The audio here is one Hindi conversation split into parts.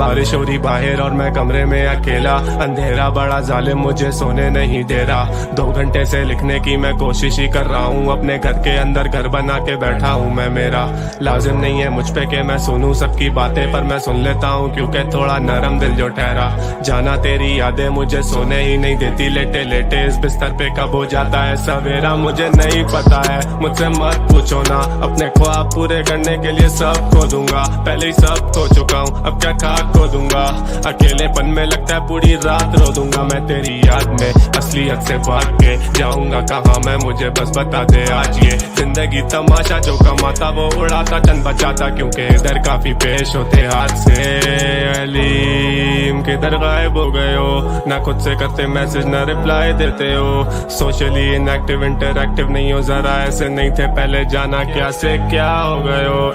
बारिश हो रही बाहर और मैं कमरे में अकेला, अंधेरा बड़ा जालिम मुझे सोने नहीं दे रहा। 2 घंटे से लिखने की मैं कोशिश ही कर रहा हूँ, अपने घर के अंदर घर बना के बैठा हूँ मैं। मेरा लाजिम नहीं है मुझ पे कि मैं सुनूं सबकी बातें, पर मैं सुन लेता हूँ क्योंकि थोड़ा नरम दिल जो ठहरा। जाना तेरी यादें मुझे सोने ही नहीं देती, लेटे लेटे इस बिस्तर पे कब हो जाता है सवेरा मुझे नहीं पता है। मुझसे मत पूछो ना, अपने ख्वाब पूरे करने के लिए सब खो दूंगा, पहले ही सब खो चुका हूँ अब क्या खाक खो दूंगा। अकेलेपन में लगता है पूरी रात रो दूंगा मैं तेरी याद में, असलियत से भाग के जाऊंगा कहाँ मैं, मुझे बस बता दे आज। ये जिंदगी तमाशा, जो कमाता वो उड़ाता चंद बचाता, क्योंकि इधर काफी पेश होते हाथ से। अलीम किधर गायब हो गए हो, ना खुद से करते मैसेज ना रिप्लाई देते हो, सोशली इनएक्टिव इंटरएक्टिव नहीं हो, जरा ऐसे नहीं थे पहले, जाना क्या से क्या हो गए हो।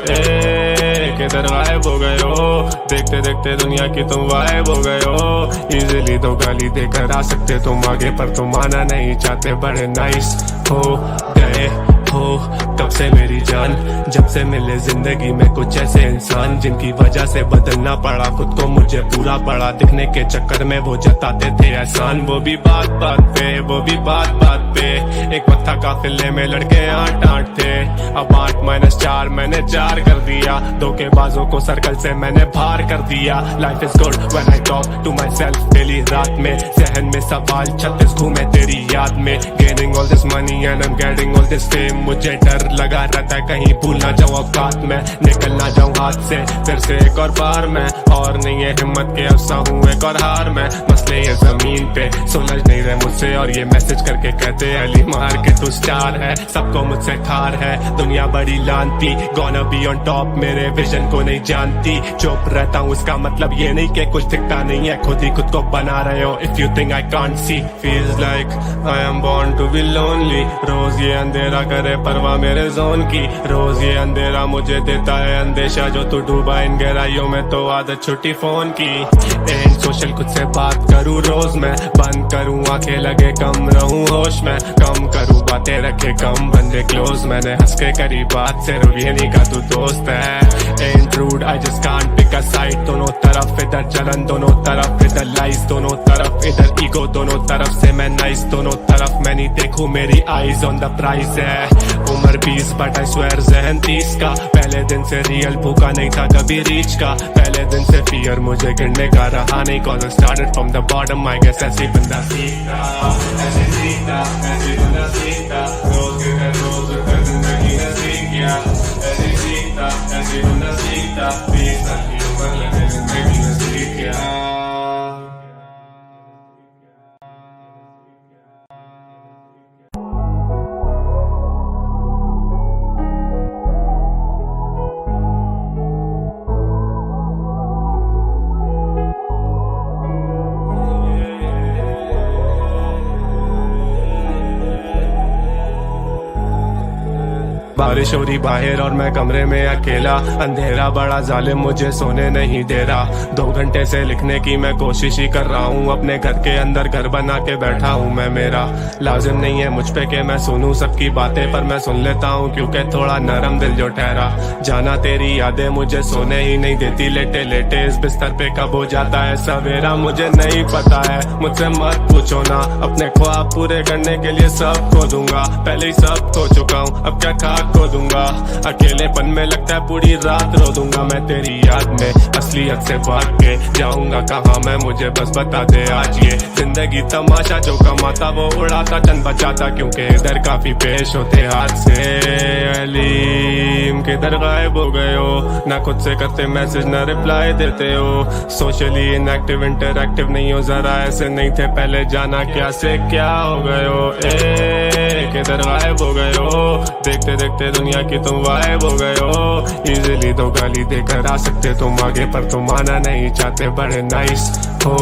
किधर गायब हो गए हो, देखते देखते दुनिया की तुम गायब हो गए हो। इजीली तो गाली देकर आ सकते तुम आगे, पर तुम आना नहीं चाहते, बड़े नाइस हो गए हो तब से मेरी जान, जब से मिले जिंदगी में कुछ ऐसे इंसान, जिनकी वजह से बदलना पड़ा खुद को, मुझे पूरा पड़ा दिखने के चक्कर में वो जताते थे एहसान। वो भी बात बात पे, वो भी बात बात पे, एक वक्त था काफिले में लड़के 8-8 थे, अब 8-4 मैंने 4 कर दिया। धोखेबाजों को सर्कल से मैंने बाहर कर दिया। Life is good when I talk to myself daily, रात में जहन में सवाल 36 घूमे तेरी याद में। Gaining all this money and I am getting all this fame, मुझे डर लगा रहता है कहीं भूल ना जाऊं औकात में, निकल ना जाऊं हाथ से फिर से एक और बार मैं, और नहीं है हिम्मत के अफसा हूँ एक और हार में। मसले ये जमीन पे सुलझ नहीं रहे मुझसे, और ये मैसेज करके कहते अली मार के तू स्टार है, सबको मुझसे ठार है दुनिया बड़ी लानती, गोना बी ऑन टॉप मेरे विजन को नहीं जानती। चुप रहता हूँ इसका मतलब ये नहीं कि कुछ दिखता नहीं है, खुद ही खुद को बना रहे हो। If you think I can't see, feels like I am born to be lonely, रोज ये अंधेरा करे परवाह मेरे जोन की, रोज ये अंधेरा मुझे देता है अंदेशा, जो तू डूबा इन गहराइयों में तो आदत छुट्टी फोन की। एंड सोशल खुद से बात करूँ रोज मैं, बंद करूँ आंखें लगे कम रहूँ होश में, कम करूँ बातें रखे कम बंदे क्लोज, मैंने हंस के करी बात से ये नहीं का तू दोस्त है। And rude I just can't pick a side, दोनों तरफ इधर जलन दोनों तरफ इधर लाइस, दोनों तरफ इधर ईगो दोनों तरफ से मैं नाइस, दोनों तरफ मैं नहीं देखूं मेरी आईज ऑन द प्राइस है। उम्र 20 बट आई स्वेयर जहन 30 का, पहले दिन से रियल भूखा नहीं था कभी रीच का, पहले दिन से फियर मुझे गिरने का रहा नहीं, cause I started from the bottom, I guess ऐसे बंदा सीखता, ऐसे सीखता, ऐसे बंदा सीखता, रोज के रोज कर जिंदगी ने सीख गया, ऐसे सीखता, ऐसे बंदा सीखता, 20 साल की उम्र लगे जिंदगी ने सीख गया। बारिश हो रही बाहर और मैं कमरे में अकेला, अंधेरा बड़ा जालिम मुझे सोने नहीं दे रहा। 2 घंटे से लिखने की मैं कोशिश ही कर रहा हूँ, अपने घर के अंदर घर बना के बैठा हूँ मैं। मेरा लाजिम नहीं है मुझ पे कि मैं सुनूं सबकी बातें, पर मैं सुन लेता हूँ क्योंकि थोड़ा नरम दिल जो ठहरा। जाना तेरी यादें मुझे सोने ही नहीं देती, लेटे लेटे इस बिस्तर पे कब हो जाता है सवेरा मुझे नहीं पता है। मुझसे मत पूछो ना, अपने ख्वाब पूरे करने के लिए सब खो दूंगा, पहले ही सब खो चुका हूँ अब क्या खाक खो दूंगा। अकेलेपन में लगता है पूरी रात रो दूंगा मैं तेरी याद में, असलियत से भाग के जाऊंगा कहाँ मैं, मुझे बस बता दे आज। ये जिंदगी तमाशा, जो कमाता वो उड़ाता चंद बचाता, क्योंकि इधर काफी पेश होते हाथ से। अलीम किधर गायब हो गए हो, ना खुद से करते मैसेज ना रिप्लाई देते हो, सोशली इनएक्टिव इंटरएक्टिव नहीं हो, जरा ऐसे नहीं थे पहले, जाना क्या से क्या हो गए हो। किधर गायब हो गए हो, देखते देखते दुनिया की तुम गायब हो गए हो। इजीली तो गाली देकर आ सकते तुम आगे, पर तुम आना नहीं चाहते, बड़े नाइस हो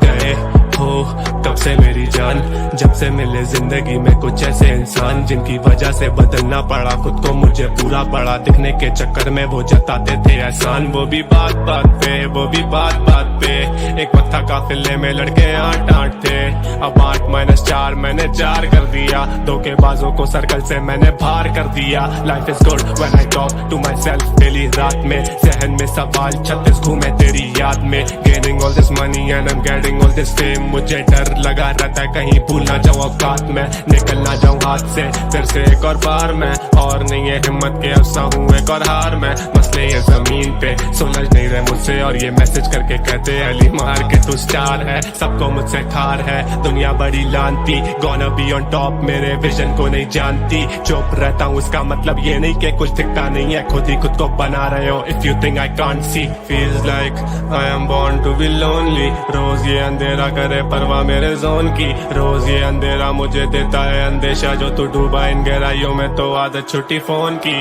गए हो तब से मेरी जान, जब से मिले जिंदगी में कुछ ऐसे इंसान, जिनकी वजह से बदलना पड़ा खुद को, मुझे पूरा पड़ा दिखने के चक्कर में वो जताते थे एहसान। वो भी बात बात पे, वो भी बात बात पे, एक वक्त था काफिले में लड़के 8-8 थे, अब 8-4 मैंने 4 कर दिया। धोखेबाजों को सर्कल से मैंने बाहर कर दिया। Life is good when I talk to myself daily, रात में जहन में सवाल 36 घूमे तेरी याद में। Gaining all this money and I am getting all this fame, मुझे डर लगा रहता है कहीं भूल ना जाऊं औकात में, निकल ना जाऊं हाथ से फिर से एक और बार मैं। और नहीं है हिम्मत के अफसा हूँ एक और हार मैं, मसले ये जमीन पे सुलझ नहीं रहे मुझसे। और ये मैसेज करके कहते हैं अली मार के तू स्टार है, सबको मुझसे ठार है दुनिया बड़ी लानती। गोना बी ऑन टॉप मेरे विजन को नहीं जानती, चुप रहता हूँ इसका मतलब ये नहीं कि कुछ दिखता नहीं है, खुद ही खुद को बना रहे हो। If you think I can't see feels like I am born to be lonely. रोज ये अंधेरा करे परवाह मेरे जोन की, रोज ये अंधेरा मुझे देता है अंदेशा, जो तू डूबा इन गहराइयों में तो आदत छुट्टी फोन की।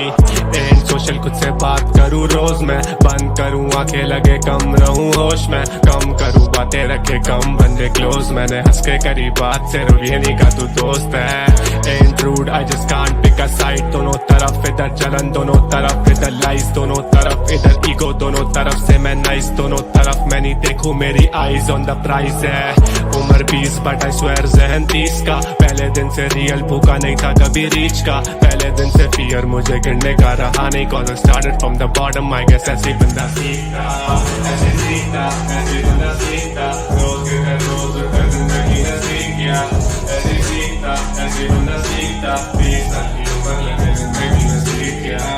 एंड सोशल खुद से बात करूँ रोज मैं, बंद करूँ आंखें लगे कम रहूँ होश में, कम करूँ बातें रखे कम बंदे क्लोज। मैंने हंस के करी बात से ये नहीं का तू दोस्त है। And rude I just can't pick a side, दोनों तरफ इधर जलन दोनों तरफ इधर लाइस, दोनों तरफ इधर ईगो दोनों तरफ से मैं नाइस, दोनों तरफ मैं नहीं देखूं मेरी आईज ऑन द प्राइस है। उम्र 20 बट आई स्वेयर जहन 30 का, पहले दिन से रियल भूखा नहीं था कभी रीच का, पहले दिन से फियर मुझे गिरने का रहा नहीं, cause I started from the bottom I guess ऐसे बंदा सीखता, ऐसे सीखता, ऐसे बंदा सीखता, रोज के रोज उठकर जिंदगी ने सीख गया, ऐसे सीखता, ऐसे बंदा सीखता, 20 साल की उम्र लगे जिंदगी ने सीख गया।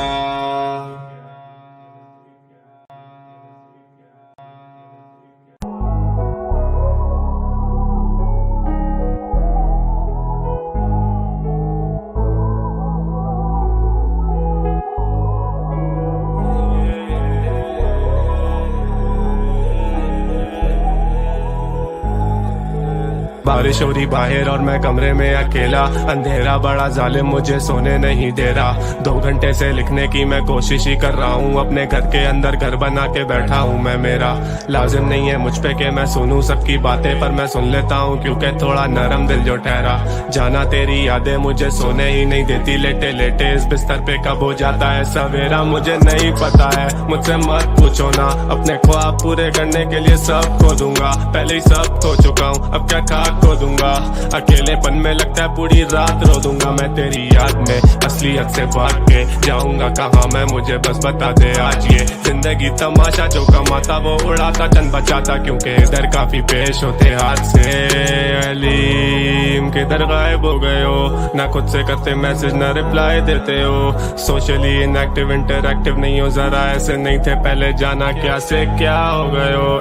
बारिश हो रही बाहर और मैं कमरे में अकेला, अंधेरा बड़ा जालिम मुझे सोने नहीं दे रहा। 2 घंटे से लिखने की मैं कोशिश ही कर रहा हूँ, अपने घर के अंदर घर बना के बैठा हूँ मैं। मेरा लाजिम नहीं है मुझ पे कि मैं सुनूं सबकी बातें, पर मैं सुन लेता हूँ क्योंकि थोड़ा नरम दिल जो ठहरा। जाना तेरी यादें मुझे सोने ही नहीं देती, लेटे लेटे इस बिस्तर पे कब हो जाता है सवेरा मुझे नहीं पता है। मुझसे मत पूछो ना, अपने ख्वाब पूरे करने के लिए सब खो दूंगा, पहले ही सब खो चुका हूँ अब क्या खाक खो दूंगा। अकेलेपन में लगता है पूरी रात रो दूंगा मैं तेरी याद में, असलियत से भाग के जाऊंगा कहाँ मैं, मुझे बस बता दे आज ये जिंदगी तमाशा, जो कमाता वो उड़ाता चंद बचाता, क्योंकि इधर काफी पेश होते हाथ से। अलीम किधर गायब हो गए हो, ना खुद से करते मैसेज ना रिप्लाई देते हो, सोशली इनएक्टिव इंटरएक्टिव नहीं हो, जरा ऐसे नहीं थे पहले, जाना क्या से क्या हो गए हो।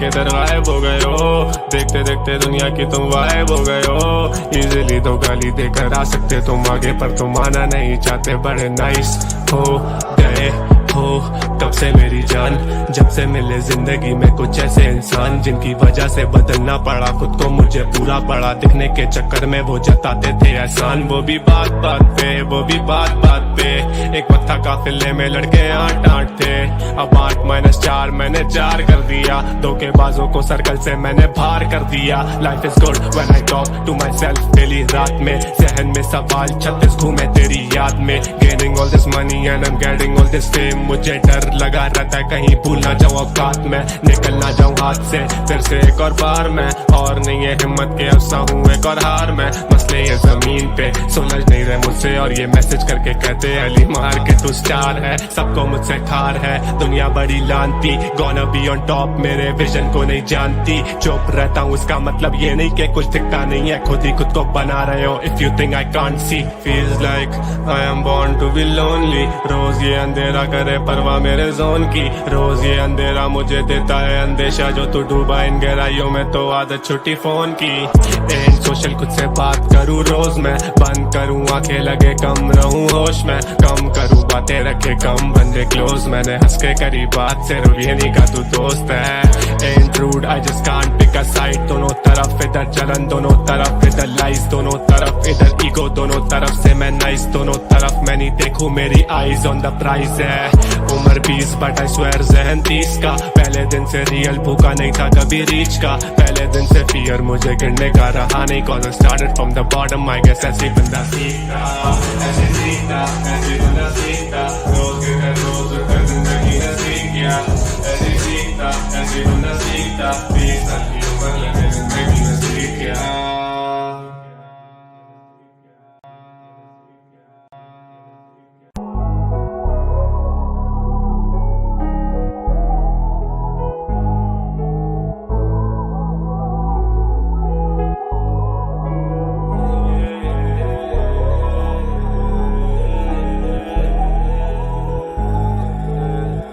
किधर गायब हो गए हो, देखते देखते दुनिया की तुम वाइब हो गए हो। इजीली तो गाली देकर आ सकते तुम आगे, पर तुम आना नहीं चाहते, बड़े नाइस हो गए हो तब से मेरी जान, जब से मिले जिंदगी में कुछ ऐसे इंसान, जिनकी वजह से बदलना पड़ा खुद को मुझे पूरा पड़ा, दिखने के चक्कर में वो जताते थे एहसान, वो भी बात बात पे, वो भी बात बात पे। एक वक्त था काफिले में लड़के 8-8 थे, अब 8-4 मैंने 4 कर दिया, धोखेबाजों को सर्कल से मैंने बाहर कर दिया। Life is good when I talk to myself daily रात में, जहन में सवाल 36 घूमे तेरी याद में। Gaining all this money and I am getting all this fame, मुझे डर लगा रहता है कहीं भूल ना जाऊं औकात में, निकल ना जाऊं हाथ से फिर से एक और बार मैं। और नहीं है हिम्मत के अफसा हूँ एक और हार मैं, मसले ये जमीन पे सुलझ नहीं रहे मुझसे। और ये मैसेज करके कहते अली मार के तू स्टार है, सबको मुझसे ठार है दुनिया बड़ी लानती। गोना बी ऑन टॉप मेरे विजन को नहीं जानती, चुप रहता हूँ इसका मतलब ये नहीं कि कुछ दिखता नहीं है, खुद ही खुद को बना रहे हो। If you think I can't see feels like I am born to be lonely. रोज ये अंधेरा करे परवाह मेरे जोन की, रोज ये अंधेरा मुझे देता है अंदेशा, जो तू डूबा इन गहराइयों में तो आदत छुट्टी फोन की। एंड सोशल खुद से बात करूँ रोज मैं, बंद करूँ आंखें लगे कम रहूँ होश में, कम करूँ बातें रखे कम बंदे क्लोज। मैंने हंस के करी बात से ये नहीं का तू दोस्त है। And rude I just can't pick a side, दोनों तरफ इधर जलन दोनों तरफ इधर लाइस, दोनों तरफ इधर ईगो दोनों तरफ से मैं नाइस, दोनों तरफ मैं नहीं देखूं मेरी आईज ऑन द प्राइस है। उम्र 20 बट आई स्वेयर जहन 30 का, पहले दिन से रियल भूखा नहीं था कभी रीच का, पहले दिन से फियर मुझे गिरने का रहा नहीं, cause I started from the bottom I guess ऐसे बंदा सीखता, ऐसे सीखता, ऐसे बंदा सीखता, रोज के रोज उठकर जिंदगी ने सीख गया, ऐसे सीखता, ऐसे बंदा सीखता, 20 साल की उम्र लगे जिंदगी ने सीख गया।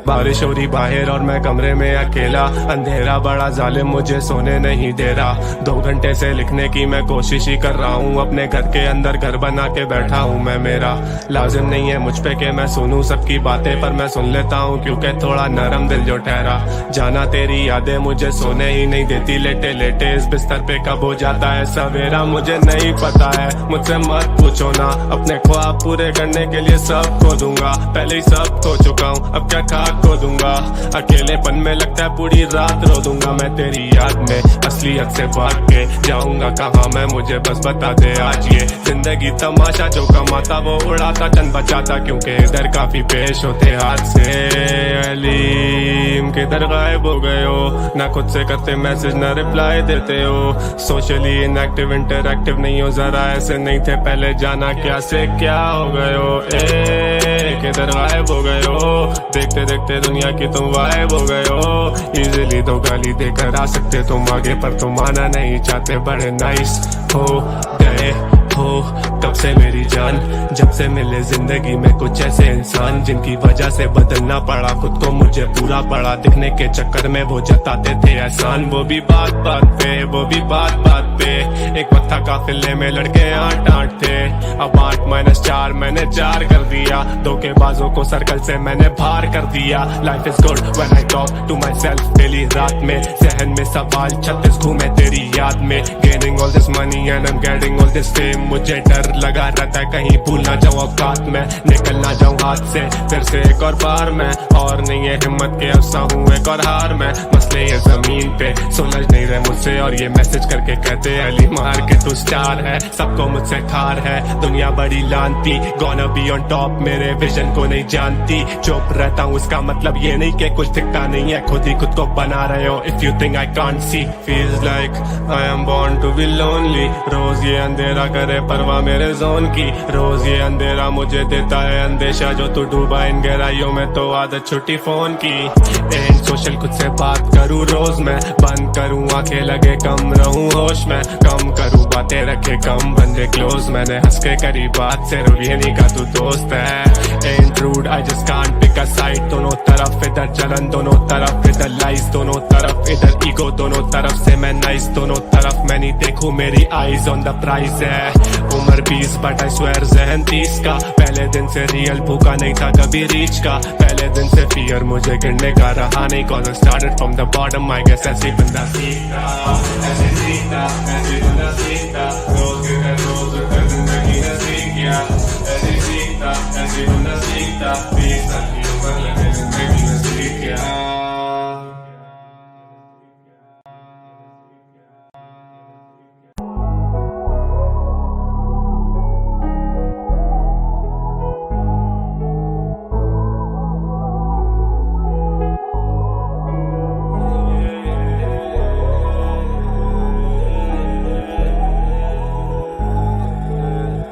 बारिश हो रही बाहर और मैं कमरे में अकेला, अंधेरा बड़ा जालिम मुझे सोने नहीं दे रहा। 2 घंटे से लिखने की मैं कोशिश ही कर रहा हूँ, अपने घर के अंदर घर बना के बैठा हूँ मैं। मेरा लाजिम नहीं है मुझ पे कि मैं सुनूं सबकी बातें, पर मैं सुन लेता हूँ क्योंकि थोड़ा नरम दिल जो ठहरा। जाना तेरी यादें मुझे सोने ही नहीं देती, लेटे लेटे इस बिस्तर पे कब हो जाता है सवेरा मुझे नहीं पता है। मुझसे मत पूछो ना, अपने ख्वाब पूरे करने के लिए सब खो दूंगा। पहले ही सब खो चुका हूँ, अब क्या खाक खो दूंगा। अकेलेपन में लगता है पूरी रात रो दूंगा मैं तेरी याद में। असलियत से भाग के जाऊंगा कहाँ मैं, मुझे बस बता दे आज। ये जिंदगी तमाशा, जो कमाता वो उड़ाता चंद बचाता, क्योंकि इधर काफी पेश होते हाथ से। अलीम किधर गायब हो गए हो, ना खुद से करते मैसेज ना रिप्लाई देते हो। सोशली इनएक्टिव इंटरएक्टिव नहीं हो, जरा ऐसे नहीं थे पहले, जाना क्या से क्या हो गए हो। किधर गायब हो गए हो, देखते देखते दुनिया की तुम गायब हो गए हो। इजीली तो गाली देकर आ सकते तुम आगे, पर तुम आना नहीं चाहते, बड़े नाइस हो गए हो कब से मेरी जान। जब से मिले जिंदगी में कुछ ऐसे इंसान, जिनकी वजह से बदलना पड़ा खुद को, मुझे पूरा पड़ा दिखने के चक्कर में वो जताते थे एहसान। वो भी बात बात पे, वो भी बात बात पे, एक पत्थर काफिले में लड़के 8-8 थे, अब 8-4 मैंने 4 कर दिया। धोखेबाजों को सर्कल से मैंने बाहर कर दिया। Life is good when I talk to myself daily रात में, जहन में सवाल 36 घूमे तेरी याद में। Gaining all this money and I am getting all this fame, मुझे डर लगा रहता है कहीं भूल ना जाऊं औकात में, निकल ना जाऊं हाथ से फिर से एक और बार में। और नहीं है हिम्मत के अफसा हूँ एक और हार में, मसले ये जमीन पे सुलझ नहीं रहे मुझसे, और ये मैसेज करके कहते हैं अली मार के तू स्टार है। सबको मुझसे ठार है दुनिया बड़ी लानती, गोना बी ऑन टॉप मेरे विजन को नहीं जानती। चुप रहता हूँ इसका मतलब ये नहीं कि कुछ दिखता नहीं है, खुद ही खुद को बना रहे हो। If you think I can't see, feels like I am born to be lonely. रोज ये अंधेरा करे परवाह मेरे जोन की, रोज ये अंधेरा मुझे देता है अंदेशा, जो तू डूबा इन गहराइयों में तो आदत छुट्टी फोन की। एंड सोशल खुद से बात करूँ रोज मैं, बंद करूँ आंखें लगे कम रहूँ होश में, कम करूँ बातें रखे कम बंदे क्लोज। मैंने हंस के करी बात सिर्फ ये नहीं का तू दोस्त है। And rude I just can't pick a side, दोनों तरफ इधर जलन दोनों तरफ इधर लाइज, दोनों तरफ इधर ईगो दोनों तरफ से मैं नाइस, दोनों तरफ मैं नहीं देखूं मेरी आईज ऑन द प्राइस है। उम्र 20 बट आई स्वेयर जहन 30 का, पहले दिन से रियल भूखा नहीं था कभी रीच का। पहले दिन से फियर मुझे गिरने का रहा नहीं, cause I started from the bottom, I guess ऐसे बंदा सीखता, ऐसे सीखता, ऐसे बंदा सीखता। रोज के रोज कर जिंदगी ने सीख गया, ऐसे सीखता, ऐसे बंदा सीखता। 20 साल की उम्र लगे जिंदगी ने सीख गया।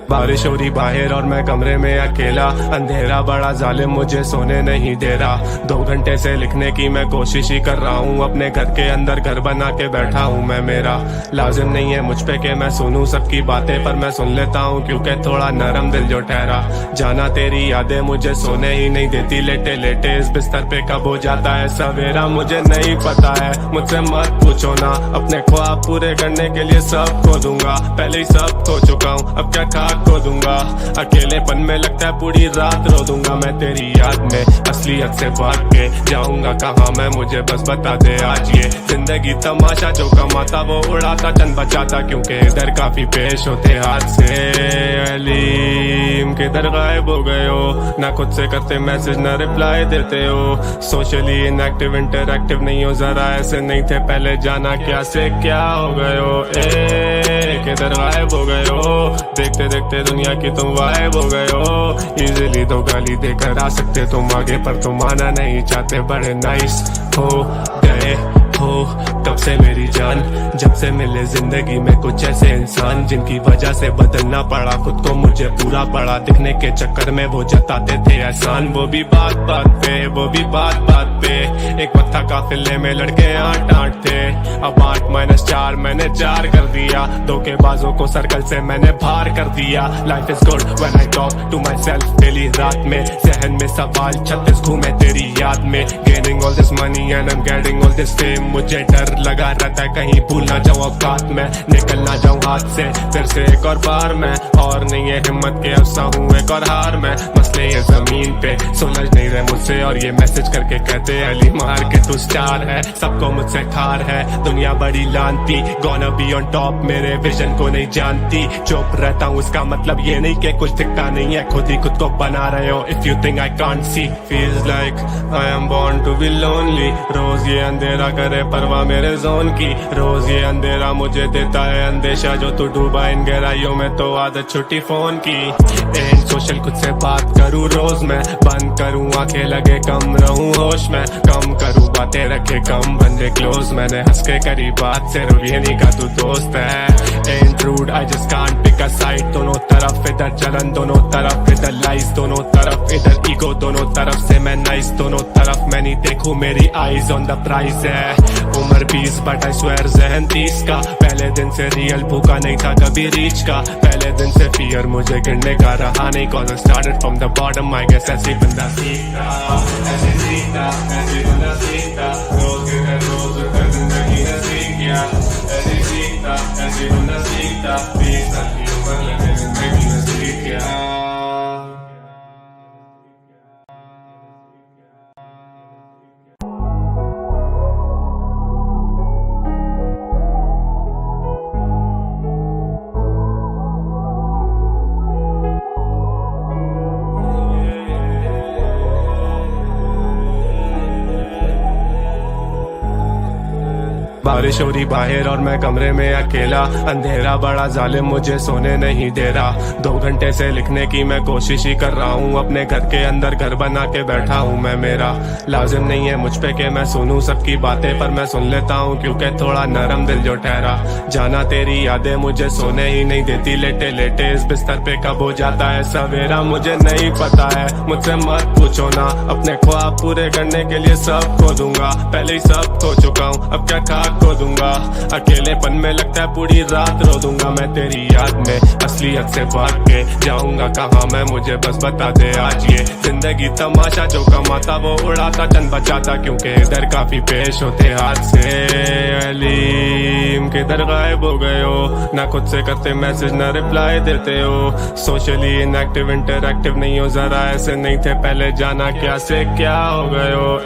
बारिश हो रही बाहर और मैं कमरे में अकेला, अंधेरा बड़ा जालिम मुझे सोने नहीं दे रहा। 2 घंटे से लिखने की मैं कोशिश ही कर रहा हूँ, अपने घर के अंदर घर बना के बैठा हूँ मैं। मेरा लाजिम नहीं है मुझ पे कि मैं सुनूं सबकी बातें, पर मैं सुन लेता हूँ क्योंकि थोड़ा नरम दिल जो ठहरा। जाना तेरी यादें मुझे सोने ही नहीं देती, लेटे लेटे इस बिस्तर पे कब हो जाता है सवेरा मुझे नहीं पता है। मुझसे मत पूछो ना, अपने ख्वाब पूरे करने के लिए सब खो दूंगा। पहले ही सब खो चुका हूँ, अब क्या खाक खो दूंगा। अकेलेपन में लगता है पूरी रात रो दूंगा मैं तेरी याद में। असलियत से भाग के जाऊंगा कहाँ मैं, मुझे बस बता दे आज। ये जिंदगी तमाशा, जो कमाता वो उड़ाता चंद बचाता, क्योंकि इधर काफी पेश होते हाथ से। अलीम किधर गायब हो गए हो, ना खुद से करते मैसेज ना रिप्लाई देते हो। सोशली इनएक्टिव इंटरएक्टिव नहीं हो, जरा ऐसे नहीं थे पहले, जाना क्या से क्या हो गए हो। किधर गायब हो गए हो, देखते देखते दुनिया की तुम गायब हो गए हो। इजीली तो गाली देकर आ सकते तुम आगे, पर तुम आना नहीं चाहते, बड़े नाइस हो गए हो तब से मेरी जान। जब से मिले जिंदगी में कुछ ऐसे इंसान, जिनकी वजह से बदलना पड़ा खुद को, मुझे पूरा पड़ा दिखने के चक्कर में वो जताते थे एहसान। वो भी बात बात पे, वो भी बात बात पे, एक पत्थर काफिले में लड़के 8-8 थे, अब 8-4 मैंने 4 कर दिया। धोखेबाजों को सर्कल से मैंने बाहर कर दिया। Life is good when I talk to myself daily रात में, जहन में सवाल 36 घूमे तेरी याद में, gaining all this money and I am getting all this fame. मुझे डर लगा रहता है कहीं भूल ना जाऊं औकात में, निकल ना जाऊं हाथ से फिर से एक और बार मैं। और नहीं है हिम्मत के अफसा हूँ एक और हार मैं, मसले ये जमीन पे सुलझ नहीं रहे मुझसे। और ये मैसेज करके कहते अली मार के तू स्टार है, सबको मुझसे ठार है दुनिया बड़ी लानती। गोना बी ऑन टॉप मेरे विजन को नहीं जानती, चुप रहता हूँ उसका मतलब ये नहीं कि कुछ दिखता नहीं है, खुद ही खुद को बना रहे हो। If you think I can't see, feels like I am born to be lonely. रोज ये अंधेरा करे परवाह मेरे जोन की, रोज ये अंधेरा मुझे देता है अंदेशा। जो तू डूबा इन गहराइयों में तो आदत छुट्टी फोन की। एंड सोशल खुद से बात करूँ रोज मैं, बंद करूँ आंखें लगे कम रहूँ होश में, कम करूँ बातें रखे कम बंदे क्लोज। मैंने हंस के करी बात से ये नहीं का तू दोस्त है। And rude I just can't pick a side, दोनों तरफ इधर जलन दोनों तरफ इधर लाइस, दोनों तरफ इधर ईगो दोनों तरफ से मैं नाइस, दोनों तरफ मैं नहीं देखूं मेरी आईज ऑन द प्राइस है। उम्र 20 बट आई स्वेयर जहन 30 का, पहले दिन से रियल भूखा नहीं था कभी रीच का, पहले दिन से फियर मुझे गिरने का रहा नहीं। Cause I started from the bottom I guess ऐसे बंदा सीखता, ऐसे सीखता, ऐसे बंदा सीखता। रोज गिरे रोज उठकर जिंदगी ने सीख गया, ऐसे सीखता, ऐसे बंदा सीखता। 20 साल की उम्र लगे जिंदगी ने सीख गया। बारिश हो रही बाहर और मैं कमरे में अकेला, अंधेरा बड़ा जालिम मुझे सोने नहीं दे रहा। 2 घंटे से लिखने की मैं कोशिश ही कर रहा हूँ, अपने घर के अंदर घर बना के बैठा हूँ मैं। मेरा लाजिम नहीं है मुझ पे कि मैं सुनूं सबकी बातें, पर मैं सुन लेता हूँ क्योंकि थोड़ा नरम दिल जो ठहरा। जाना तेरी यादें मुझे सोने ही नहीं देती, लेटे लेटे इस बिस्तर पे कब हो जाता है सवेरा मुझे नहीं पता है। मुझसे मत पूछो ना, अपने ख्वाब पूरे करने के लिए सब खो दूंगा, पहले ही सब खो चुका हूँ अब क्या खाक खो दूंगा। अकेलेपन में लगता है पूरी रात रो दूंगा मैं तेरी याद में, असलियत से भाग के जाऊंगा कहाँ मैं, मुझे बस बता दे आज। ये जिंदगी तमाशा जो कमाता वो उड़ाता चंद बचाता, क्योंकि इधर काफी पेश होते हाथ से। अलीम किधर गायब हो गए हो, ना खुद से करते मैसेज ना रिप्लाई देते हो, सोशली इनएक्टिव इंटरएक्टिव नहीं हो, जरा ऐसे नहीं थे पहले, जाना क्या से क्या हो गए हो।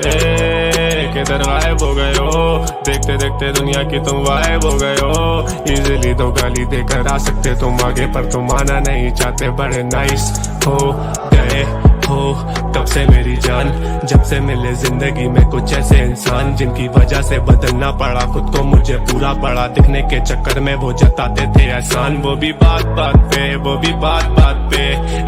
किधर गायब हो गए हो, देखते देखते दुनिया की तुम गायब हो गए हो। इजीली तो गाली देकर आ सकते तुम आगे, पर तुम आना नहीं चाहते, बड़े नाइस हो गए हो तब से मेरी जान। जब से मिले जिंदगी में कुछ ऐसे इंसान, जिनकी वजह से बदलना पड़ा खुद को, मुझे पूरा पड़ा दिखने के चक्कर में वो जताते थे एहसान। वो भी बात बात पे, वो भी बात बात पे,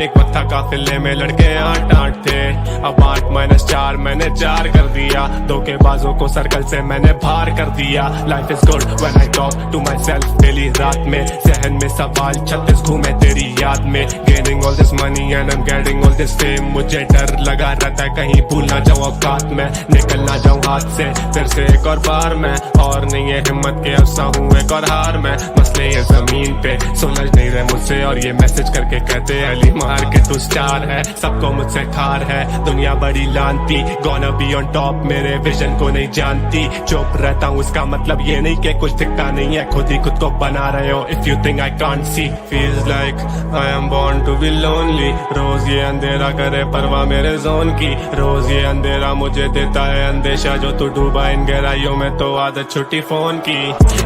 एक वक्त था काफिले में लड़के 8-8 थे, अब 8-4 मैंने 4 कर दिया। धोखेबाजों को सर्कल से मैंने बाहर कर दिया। Life is good when I talk to myself daily, रात में जहन में सवाल 36 घूमे तेरी याद में, gaining all this money and I am getting all this fame. मुझे डर लगा रहता है कहीं भूल ना जाऊं औकात में, निकल ना जाऊं हाथ से फिर से एक और बार मैं। और नहीं है हिम्मत के अफसा हूँ एक और हार मैं, मसले ये जमीन पे सुलझ नहीं रहे मुझसे। और ये मैसेज करके कहते अली मार के तू स्टार है, सबको मुझसे ठार है दुनिया बड़ी लानती। गोना बी ऑन टॉप मेरे विजन को नहीं जानती, चुप रहता हूँ उसका मतलब ये नहीं कि कुछ दिखता नहीं है, खुद ही खुद को बना रहे हो। If you think I can't see, feels like I am born to be lonely. रोज ये अंधेरा करे परवाह मेरे जोन की, रोज ये अंधेरा मुझे देता है अंदेशा। जो तू डूबा इन गहराइयों में तो आदत छुट्टी फोन की।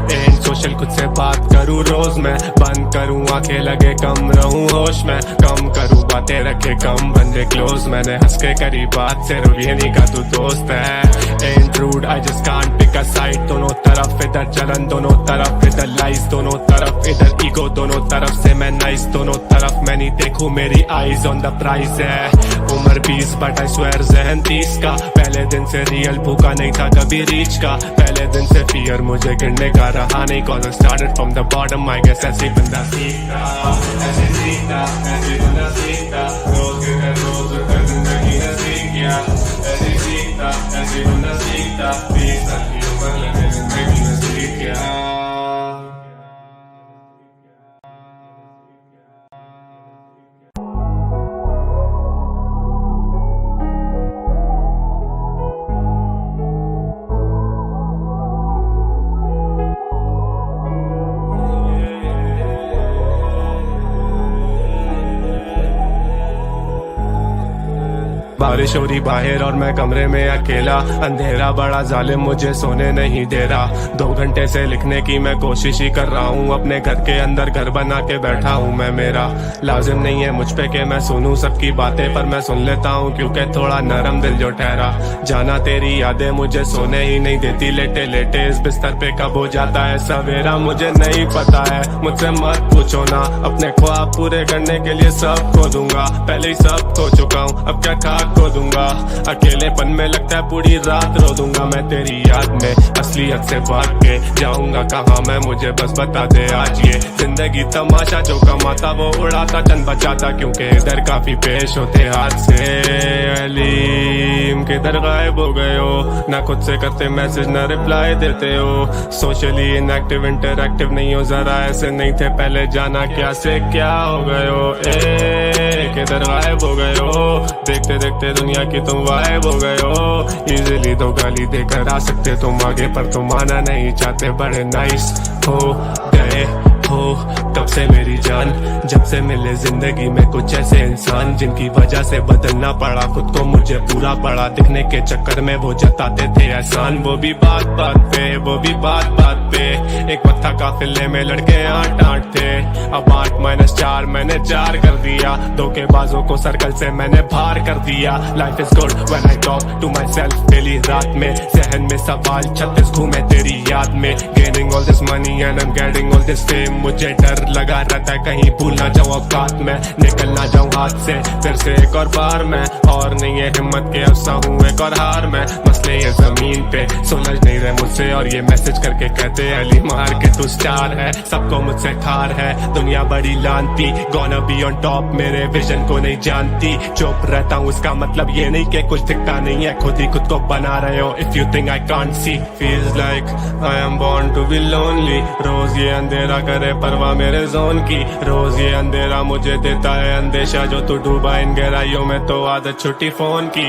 एंड सोशल खुद से बात करूँ रोज मैं, बंद करूँ आंखें लगे कम रहूँ होश में, कम करूँ बातें रखे कम बंदे क्लोज। मैंने हंस के करी बात से ये नहीं का तू दोस्त है। And rude I just can't pick a side, दोनों तरफ इधर जलन दोनों तरफ इधर लाइस, दोनों तरफ इधर ईगो दोनों तरफ से मैं नाइस, दोनों तरफ मैं नहीं देखूं मेरी आईज ऑन द प्राइस है। उम्र 20 बट आई स्वेयर जहन 30 का, पहले दिन से रियल भूखा नहीं था कभी रीच का, पहले दिन से फियर मुझे गिरने का रहा नहीं। Cause I started from the bottom I guess ऐसे बंदा सीखता, ऐसे सीखता, ऐसे बंदा सीखता। रोज गिरे रोज उठकर जिंदगी ने सीख गया, ऐसे सीखता, ऐसे बंदा सीखता। 20 साल की उम्र लगे जिंदगी ने सीख गया। बारिश हो रही बाहर और मैं कमरे में अकेला, अंधेरा बड़ा जालिम मुझे सोने नहीं दे रहा। 2 घंटे से लिखने की मैं कोशिश ही कर रहा हूँ, अपने घर के अंदर घर बना के बैठा हूँ मैं। मेरा लाजिम नहीं है मुझ पे कि मैं सुनूं सबकी बातें, पर मैं सुन लेता हूँ क्योंकि थोड़ा नरम दिल जो ठहरा। जाना तेरी यादें मुझे सोने ही नहीं देती, लेटे लेटे इस बिस्तर पे कब हो जाता है सवेरा मुझे नहीं पता है। मुझसे मत पूछो ना, अपने ख्वाब पूरे करने के लिए सब खो दूंगा, पहले ही सब खो चुका हूँ अब क्या खाक खो दूंगा। अकेलेपन में लगता है पूरी रात रो दूंगा मैं तेरी याद में, असलियत से भाग के जाऊंगा कहाँ मैं, मुझे बस बता दे आज ये जिंदगी तमाशा, जो कमाता वो उड़ाता चंद बचाता, क्योंकि इधर काफी पेश होते हाथ से। अलीम किधर गायब हो गए हो, ना खुद से करते मैसेज ना रिप्लाई देते हो, सोशली इनएक्टिव इंटरएक्टिव नहीं हो, जरा ऐसे नहीं थे पहले, जाना क्या से क्या हो गए हो। किधर गायब हो गए हो, देखते देखते दुनिया की तुम गायब हो गए हो। इजीली तो गाली देकर आ सकते तुम आगे, पर तुम आना नहीं चाहते, बड़े नाइस हो गए हो तब से मेरी जान, जब से मिले जिंदगी में कुछ ऐसे इंसान, जिनकी वजह से बदलना पड़ा खुद को, मुझे पूरा पड़ा दिखने के चक्कर में वो जताते थे एहसान। वो भी बात बात पे, वो भी बात बात पे, एक वक्त था काफिले में लड़के 8-8 थे, अब 8-4 मैंने 4 कर दिया, धोखेबाजों को सर्कल से मैंने बाहर कर दिया। Life is good when I talk to myself daily, रात में जहन में सवाल 36 घूमे तेरी याद में, gaining all this money and I am getting all this fame, मुझे डर लगा रहता है कहीं भूल ना जाऊं औकात में, निकल ना जाऊं हाथ से फिर से एक और बार में, और नहीं है हिम्मत के अफसा हूँ एक और हार में। मसले ये जमीन पे सुलझ नहीं रहे मुझसे, और ये मैसेज करके कहते अली मार के तू स्टार है, सबको मुझसे ठार है दुनिया बड़ी लानती, गोना बी ऑन टॉप मेरे विजन को नहीं जानती, चुप रहता हूँ उसका मतलब ये नहीं कि कुछ दिखता नहीं है, खुद ही खुद को बना रहे हो। If you think I can't see, feels like I am born to be lonely, रोज ये अंधेरा करे परवाह मेरे जोन की, रोज ये अंधेरा मुझे देता है अंदेशा, जो तू डूबा इन गहराइयों में तो आदत छुट्टी फोन की।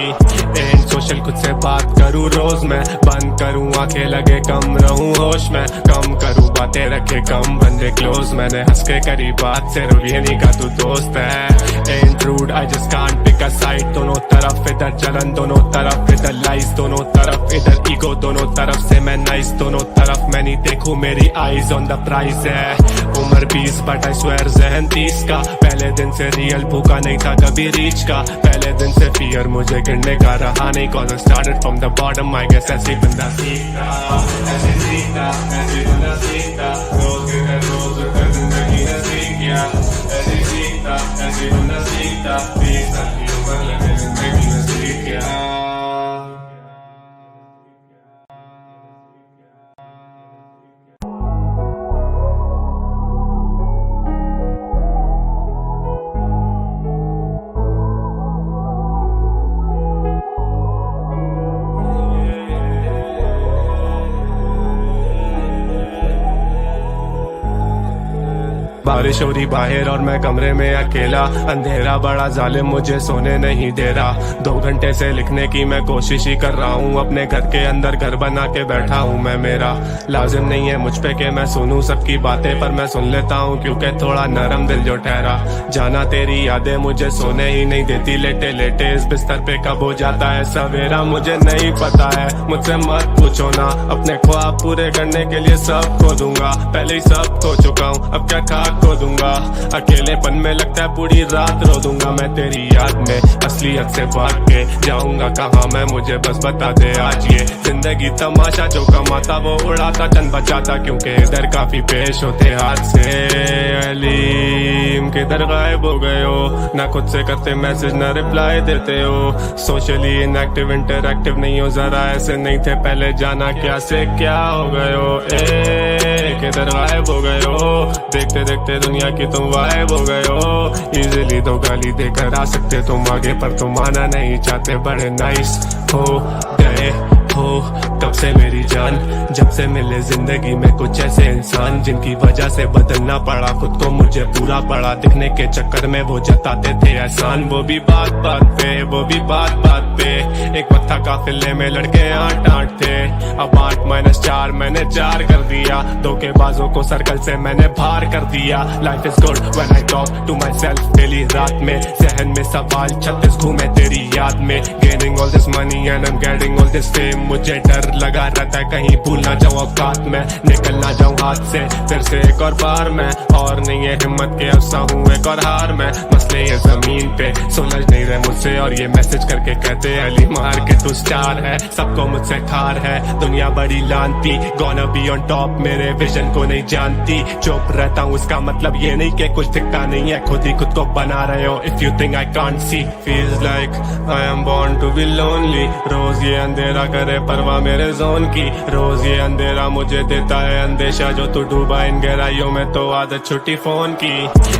एंड सोशल खुद से बात करूँ रोज मैं, बंद करूँ आंखें लगे कम रहूँ होश में, कम करूँ बातें रखे कम बंदे क्लोज, मैंने हंस के करी बात से ये नहीं का तू दोस्त है। And rude I just can't pick a side, दोनों तरफ इधर जलन दोनों तरफ इधर लाइस, दोनों तरफ इधर ईगो दोनों तरफ से मैं नाइस, दोनों तरफ मैं नहीं देखूं मेरी आईज ऑन द प्राइस है। उम्र 20 बट आई स्वेयर जहन 30 का, पहले दिन से रियल भूखा नहीं था कभी रीच का, पहले दिन से फियर मुझे गिरने का रहा नहीं, cause I started from the bottom, I guess ऐसे बंदा सीखता, ऐसे सीखता, ऐसे बंदा सीखता, रोज के रोज उठकर जिंदगी ने सीख गया, ऐसे सीखता, ऐसे बंदा सीखता, 20 साल की उम्र लगे जिंदगी में सीख गया। बारिश हो रही बाहर और मैं कमरे में अकेला, अंधेरा बड़ा जालिम मुझे सोने नहीं दे रहा। 2 घंटे से लिखने की मैं कोशिश ही कर रहा हूँ, अपने घर के अंदर घर बना के बैठा हूँ मैं। मेरा लाजिम नहीं है मुझ पे कि मैं सुनूं सबकी बातें, पर मैं सुन लेता हूँ क्योंकि थोड़ा नरम दिल जो ठहरा। जाना तेरी यादें मुझे सोने ही नहीं देती, लेटे लेटे इस बिस्तर पे कब हो जाता है सवेरा मुझे नहीं पता है। मुझसे मत पूछो ना, अपने ख्वाब पूरे करने के लिए सब खो दूंगा, पहले ही सब खो चुका हूँ अब क्या खाक खो दूंगा। अकेलेपन में लगता है पूरी रात रो दूंगा मैं तेरी याद में, असलियत से भाग के जाऊंगा कहाँ मैं, मुझे बस बता दे आज ये जिंदगी तमाशा, जो कमाता वो उड़ाता चंद बचाता, क्योंकि इधर काफी पेश होते हाथ से। अलीम किधर गायब हो गए हो, ना खुद से करते मैसेज ना रिप्लाई देते हो, सोशली इनएक्टिव इंटरएक्टिव नहीं हो, जरा ऐसे नहीं थे पहले, जाना क्या से क्या हो गए हो। किधर गायब हो गए हो, देखते देखते दुनिया की तुम गायब हो गए हो। इजीली तो गाली देकर आ सकते तुम आगे, पर तुम आना नहीं चाहते, बड़े नाइस हो गए हो तब से मेरी जान, जब से मिले जिंदगी में कुछ ऐसे इंसान जिनकी वजह से बदलना पड़ा खुद को, मुझे पूरा पड़ा दिखने के चक्कर में वो जताते थे एहसान। वो भी बात बात पे, वो भी बात बात पे, एक वक्त था काफिले में लड़के 8-8 थे, अब 8-4 मैंने 4 कर दिया, धोखेबाजों को सर्कल से मैंने बाहर कर दिया। Life is good when I talk to myself daily रात में, जहन में सवाल 36 घूमे तेरी याद में। Gaining all this money and I am getting all this fame, मुझे डर लगा रहता है कहीं भूल ना जाऊं औकात में, निकल ना जाऊं हाथ से फिर से एक और बार में, और नहीं है हिम्मत के अफसा हूँ एक और हार में। मसले ये जमीन पे सुलझ नहीं रहे मुझसे, और ये मैसेज करके कहते अली मार के तू स्टार है, सबको मुझसे ठार है दुनिया बड़ी लानती, गोना बी ऑन टॉप मेरे विजन को नहीं जानती। चुप रहता हूँ इसका मतलब ये नहीं कि कुछ दिखता नहीं है, खुद ही खुद को बना रहे हो। If you think I can't see, feels like I am born to be lonely, रोज ये अंधेरा करे परवाह मेरे जोन की, रोज ये अंधेरा मुझे देता है अंदेशा, जो तू डूबा इन गहराइयों में तो आदत छुट्टी फोन की।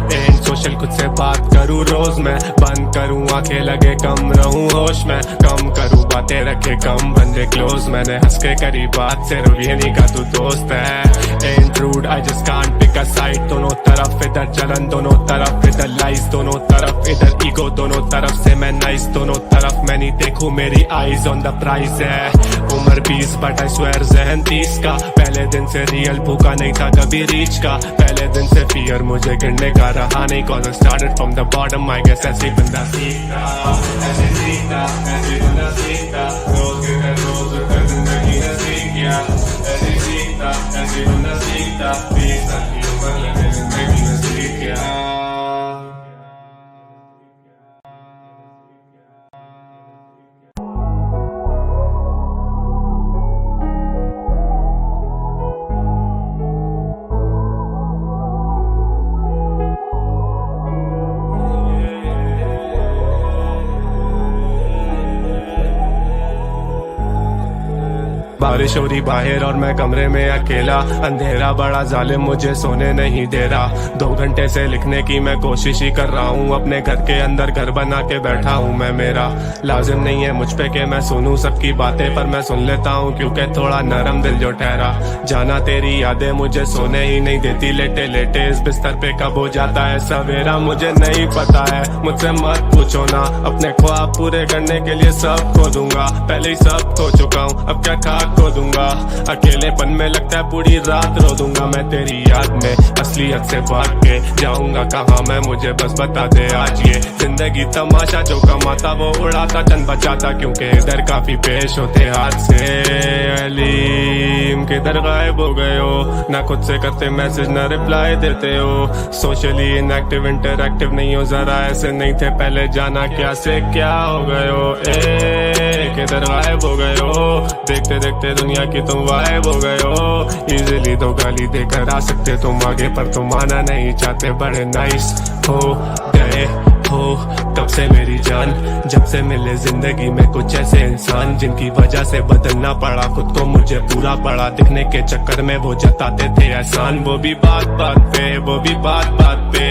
एंड सोशल खुद से बात करूँ रोज मैं, बंद करूँ आंखें लगे कम रहूँ होश में, कम करूँ बातें रखे कम बंदे क्लोज, मैंने हंस के करी बात सिर्फ ये नहीं का तू दोस्त है। And rude I just can't pick a side, दोनों तरफ इधर जलन दोनों तरफ इधर लाइस, दोनों तरफ इधर ईगो दोनों तरफ से मैं नाइस, दोनों तरफ मैं नहीं देखूं मेरी आईज ऑन द प्राइस है। उम्र 20 बट आई स्वेयर जहन 30 का, पहले दिन से रियल भूखा नहीं था कभी रीच का, पहले दिन से फियर मुझे गिरने का रहा नहीं, cause I started from the bottom I guess ऐसे बंदा सीखता, ऐसे सीखता, ऐसे बंदा सीखता, रोज के रोज उठकर जिंदगी ने सीख गया, ऐसे सीखता, ऐसे बंदा सीखता, 20 साल की उम्र लगे जिंदगी ने सीख गया। बारिश हो रही बाहर और मैं कमरे में अकेला, अंधेरा बड़ा जालिम मुझे सोने नहीं दे रहा, 2 घंटे से लिखने की मैं कोशिश ही कर रहा हूँ, अपने घर के अंदर घर बना के बैठा हूँ मैं। मेरा लाजिम नहीं है मुझ पे कि मैं सुनूं सबकी बातें, पर मैं सुन लेता हूँ क्योंकि थोड़ा नरम दिल जो ठहरा। जाना तेरी यादें मुझे सोने ही नहीं देती, लेटे लेटे इस बिस्तर पे कब हो जाता है सवेरा मुझे नहीं पता है, मुझसे मत पूछो ना, अपने ख्वाब पूरे करने के लिए सब खो दूंगा, पहले ही सब खो चुका हूँ अब क्या खाक खो दूंगा, अकेलेपन में लगता है पूरी रात रो दूंगा मैं तेरी याद में, असलियत से भाग के जाऊंगा कहाँ मैं, मुझे बस बता दे आज ये जिंदगी तमाशा, जो कमाता वो उड़ाता चंद बचाता, क्योंकि इधर काफी पेश होते हाथ से। अलीम किधर गायब हो गए हो, ना खुद से करते मैसेज ना रिप्लाई देते हो, सोशली इनएक्टिव इंटरएक्टिव नहीं हो, जरा ऐसे नहीं थे पहले, जाना क्या से क्या हो गए हो, किधर गायब हो गए हो, देखते देखते दुनिया की तुम वाइब हो गए हो। इजीली तो गाली देकर आ सकते तुम आगे, पर तुम आना नहीं चाहते, बड़े नाइस हो गए हो तब से मेरी जान, जब से मिले जिंदगी में कुछ ऐसे इंसान जिनकी वजह से बदलना पड़ा खुद को, मुझे पूरा पड़ा दिखने के चक्कर में वो जताते थे एहसान। वो भी बात बात पे, वो भी बात बात पे,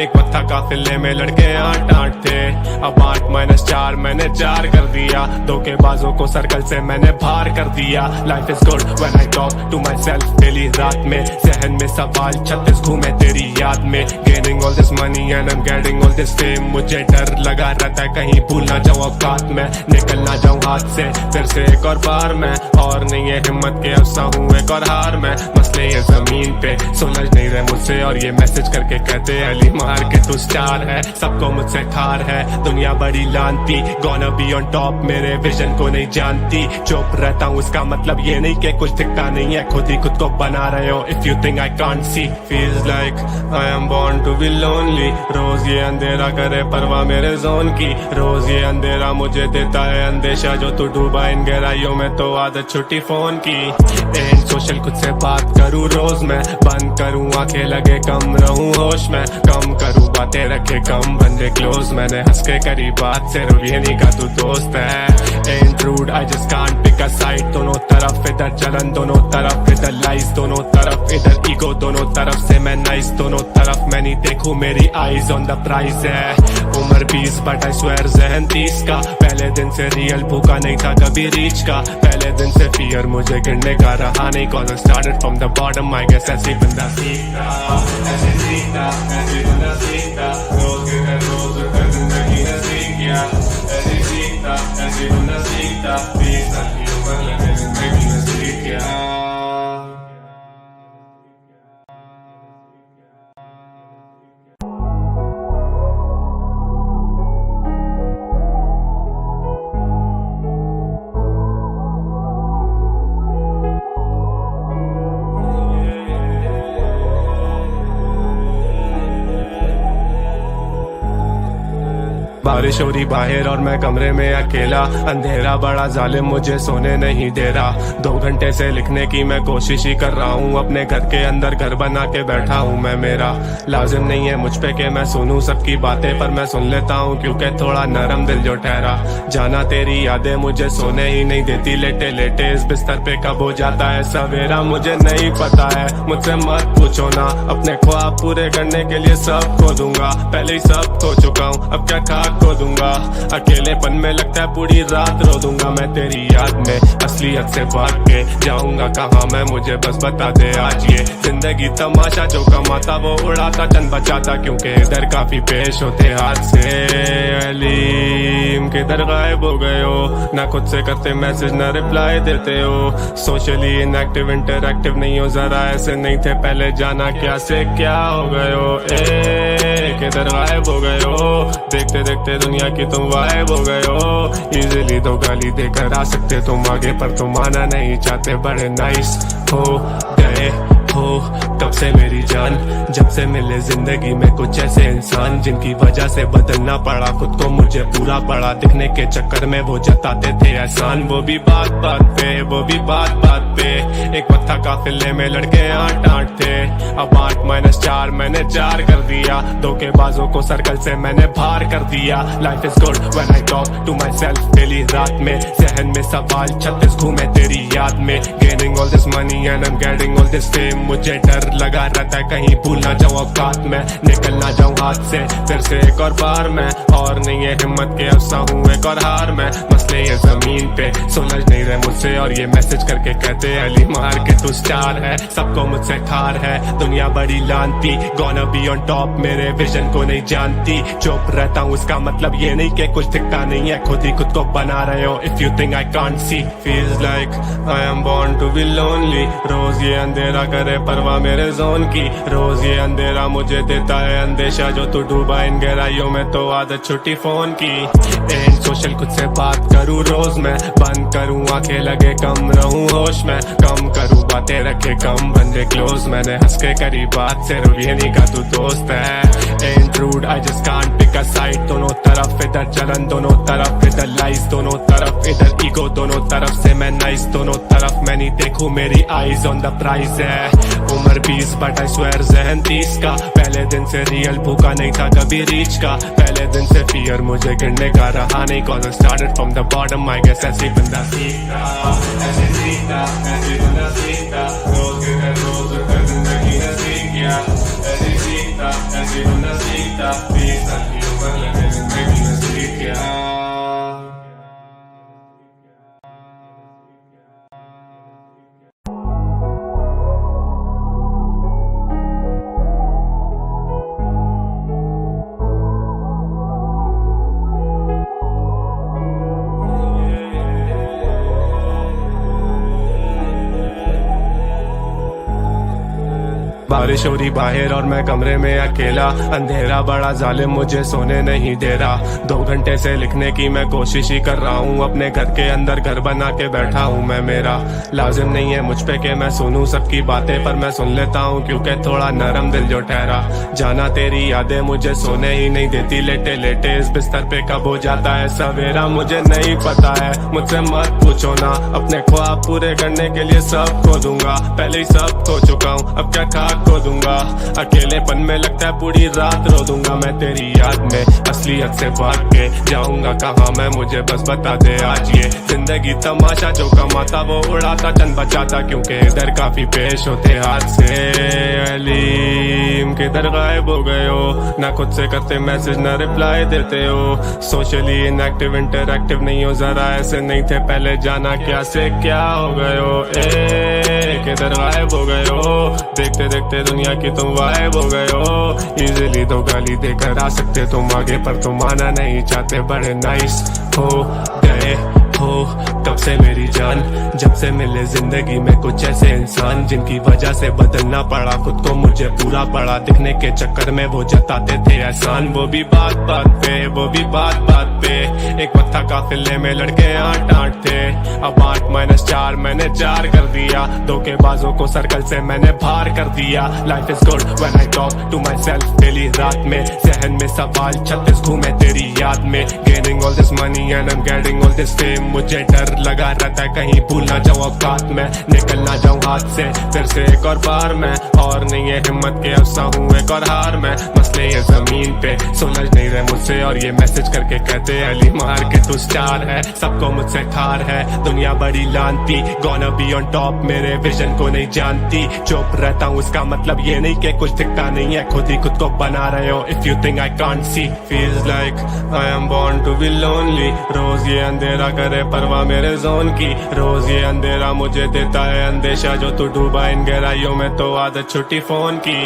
एक वक्त था काफिले में लड़के 8-8 थे, अब 8-4 मैंने 4 कर दिया, धोखेबाजों को सर्कल से मैंने बाहर कर दिया। Life is good when I talk to myself daily रात में, जहन में सवाल 36 घूमे तेरी याद में। Gaining all this money and I am getting all this fame, मुझे डर लगा रहता है कहीं भूल ना जाऊं औकात में, निकल ना जाऊं हाथ से फिर से एक और बार में, और नहीं है हिम्मत के अफसा हूँ एक और हार में। मसले ये जमीन पे सुलझ नहीं रहे मुझसे, और ये मैसेज करके कहते अली मार के तू स्टार है, सबको मुझसे ठार है दुनिया बड़ी लानती, गोना बी ऑन टॉप मेरे विजन को नहीं जानती। चुप रहता हूँ इसका मतलब ये नहीं कि कुछ दिखता नहीं है, खुद ही खुद को बना रहे हो। If you think I can't see, feels like I am born to be lonely, रोज ये अंधेरा करे परवाह मेरे जोन की, रोज ये अंधेरा मुझे देता है अंदेशा, जो तू डूबा इन गहराइयों में तो आदत छुट्टी फोन की। एंड सोशल खुद से बात कर करूँ रोज मैं, बंद करूँ आंखें लगे कम रहूँ होश में, कम करूँ बातें रखे कम बंदे क्लोज, मैंने हंस के करी बात सिर्फ ये नहीं का तू दोस्त है। Intrude I just can't pick a side, दोनों तरफ इधर जलन दोनों तरफ इधर लाइस, दोनों तरफ इधर ईगो दोनों तरफ से मैं नाइस, दोनों तरफ मैं नहीं देखूं मेरी आईज ऑन द प्राइस है। उम्र 20 बट आई स्वेयर जहन 30 का, पहले दिन से रियल भूखा नहीं था कभी रीच का, पहले दिन से फियर मुझे गिरने का रहा नहीं, cause I started from the bottom I guess ऐसे ही बंदा सीखता, ऐसे सीखता, ऐसे बंदा सीखता, रोज के घर रोज उठकर जिंदगी ने सीख गया, ऐसे सीखता, ऐसे बंदा सीखता, 20 साल की उम्र लगे जिंदगी में सीख गया। बारिश हो रही बाहर और मैं कमरे में अकेला, अंधेरा बड़ा जालिम मुझे सोने नहीं दे रहा, 2 घंटे से लिखने की मैं कोशिश ही कर रहा हूँ, अपने घर के अंदर घर बना के बैठा हूँ मैं। मेरा लाजिम नहीं है मुझ पे कि मैं सुनूं सबकी बातें, पर मैं सुन लेता हूँ क्योंकि थोड़ा नरम दिल जो ठहरा, जाना तेरी यादें मुझे सोने ही नहीं देती, लेटे लेटे इस बिस्तर पे कब हो जाता है सवेरा मुझे नहीं पता है, मुझसे मत पूछो ना, अपने ख्वाब पूरे करने के लिए सब खो दूंगा, पहले ही सब खो चुका हूँ अब क्या खाक खो दूंगा, अकेलेपन में लगता है पूरी रात रो दूंगा मैं तेरी याद में, असलियत से भाग के जाऊंगा कहाँ मैं, मुझे बस बता दे आज ये जिंदगी तमाशा, जो कमाता वो उड़ाता चंद बचाता, क्योंकि इधर काफी पेश होते हाथ से, अलीम किधर गायब हो गए हो, ना खुद से करते मैसेज ना रिप्लाई देते हो, सोशली इनएक्टिव इंटरएक्टिव नहीं हो, जरा ऐसे नहीं थे पहले, जाना क्या से क्या हो गए हो, किधर गायब हो गए हो, देखते देखते दुनिया की तुम वाइब हो गए हो, इजीली तो गाली देकर आ सकते तुम आगे, पर तुम आना नहीं चाहते, बड़े नाइस हो गए हो तब से मेरी जान, जब से मिले जिंदगी में कुछ ऐसे इंसान, जिनकी वजह से बदलना पड़ा खुद को, मुझे पूरा पड़ा दिखने के चक्कर में वो जताते थे एहसान, वो भी बात बात पे, वो भी बात बात पे, एक वक्त था काफिले में लड़के 8-8 थे, अब 8-4 मैंने 4 कर दिया, धोखेबाजों को सर्कल से मैंने बाहर कर दिया, life is good when I talk to myself daily रात में, जहन में सवाल 36 घूमे तेरी याद में, gaining all this money and I am getting all this fame, मुझे डर लगा रहता है कहीं भूल ना जाऊं औकात में, निकल ना जाऊं हाथ से फिर से एक और बार में, और नहीं है हिम्मत के अफसा हूँ एक और हार में, मसले ये जमीन पे सुलझ नहीं रहे मुझसे, और ये मैसेज करके कहते अली मार के तू स्टार है, सबको मुझसे ठार है दुनिया बड़ी लानती, गोना बी ऑन टॉप मेरे विजन को नहीं जानती, चुप रहता हूँ इसका मतलब ये नहीं कि कुछ दिखता नहीं है, खुद ही खुद को बना रहे हो, if you think I can't see, feels like I am born to be lonely, रोज ये अंधेरा करे परवाह मेरे जोन की, रोज ये अंधेरा मुझे देता है अंदेशा, जो तू डूबा इन गहराइयों में तो आदत छुट्टी फोन की, एंड सोशल खुद से बात करूँ रोज मैं, बंद करूँ आंखें लगे कम रहूँ होश में, कम करूँ बातें रखे कम बंदे क्लोज, मैंने हंस के करी बात सिर्फ ये नहीं का तू दोस्त है। Intrude I just can't pick a side, दोनों तरफ इधर जलन दोनों तरफ इधर लाइस, दोनों तरफ इधर ईगो दोनों तरफ से मैं नाइस, दोनों तरफ मैं नहीं देखूं मेरी आईज ऑन द प्राइस है। उम्र 20 बट आई स्वेयर जहन 30 का, पहले दिन से रियल भूखा नहीं था कभी रीच का, पहले दिन से फियर मुझे गिरने का रहा नहीं, cause I started from the bottom I guess ऐसे बंदा सीखता, ऐसे सीखता, ऐसे बंदा सीखता, रोज के घर रोज उठकर जिंदगी ने सीख गया, ऐसे सीखता, ऐसे बंदा सीखता, 20 साल की उम्र लगे जिंदगी में सीख गया। बारिश हो रही बाहर और मैं कमरे में अकेला, अंधेरा बड़ा जालिम मुझे सोने नहीं दे रहा। 2 घंटे से लिखने की मैं कोशिश ही कर रहा हूँ, अपने घर के अंदर घर बना के बैठा हूँ मैं। मेरा लाजिम नहीं है मुझ पे कि मैं सुनूं सबकी बातें, पर मैं सुन लेता हूँ क्योंकि थोड़ा नरम दिल जो ठहरा। जाना तेरी यादें मुझे सोने ही नहीं देती, लेटे लेटे इस बिस्तर पे कब हो जाता है सवेरा मुझे नहीं पता है। मुझसे मत पूछो ना, अपने ख्वाब पूरे करने के लिए सब खो दूंगा, पहले ही सब खो चुका हूँ अब क्या खाक खो दूंगा। अकेलेपन में लगता है पूरी रात रो दूंगा मैं तेरी याद में, असलियत से भाग के जाऊंगा कहाँ मैं, मुझे बस बता दे आज। ये जिंदगी तमाशा, जो कमाता वो उड़ाता चंद बचाता, क्योंकि इधर काफी पेश होते हाथ से। अलीम किधर गायब हो गए हो, ना खुद से करते मैसेज ना रिप्लाई देते हो, सोशली इनएक्टिव इंटरएक्टिव नहीं हो, जरा ऐसे नहीं थे पहले, जाना क्या से क्या हो गए हो। किधर गायब हो गए हो, देखते देखते दुनिया की तुम वाइब हो गए हो। इजीली तो गाली देकर आ सकते तुम आगे, पर तुम आना नहीं चाहते, बड़े नाइस हो गए हो तब से मेरी जान, जब से मिले जिंदगी में कुछ ऐसे इंसान, जिनकी वजह से बदलना पड़ा खुद को, मुझे पूरा पड़ा दिखने के चक्कर में वो जताते थे एहसान। वो भी बात बात पे, वो भी बात बात पे, एक वक्त था काफिले में लड़के 8-8 थे, अब 8-4 मैंने 4 कर दिया। धोखेबाजों को सर्कल से मैंने बाहर कर दिया। Life is good when I talk to myself daily, रात में जहन में सवाल 36 घूमे तेरी याद में। Gaining all this money and I am getting all this fame, मुझे डर लगा रहता है कहीं भूल ना जाऊं औकात में, निकल ना जाऊं हाथ से फिर से एक और बार मैं, और नहीं है हिम्मत के अफसा हूँ एक और हार में। मसले ये जमीन पे सुलझ नहीं रहे मुझसे, और ये मैसेज करके कहते अली मार के तू स्टार है, सबको मुझसे ठार है दुनिया बड़ी लानती, गोना बी ऑन टॉप मेरे विजन को नहीं जानती। चुप रहता हूँ उसका मतलब ये नहीं कि कुछ दिखता नहीं है, खुद ही खुद को बना रहे हो। If you think I can't see, feels like I am born to be lonely, रोज ये अंधेरा करे परवाह मेरे जोन की, रोज ये अंधेरा मुझे देता है अंदेशा, जो तू डूबा इन गहराइयों में तो आदत छुट्टी फोन की।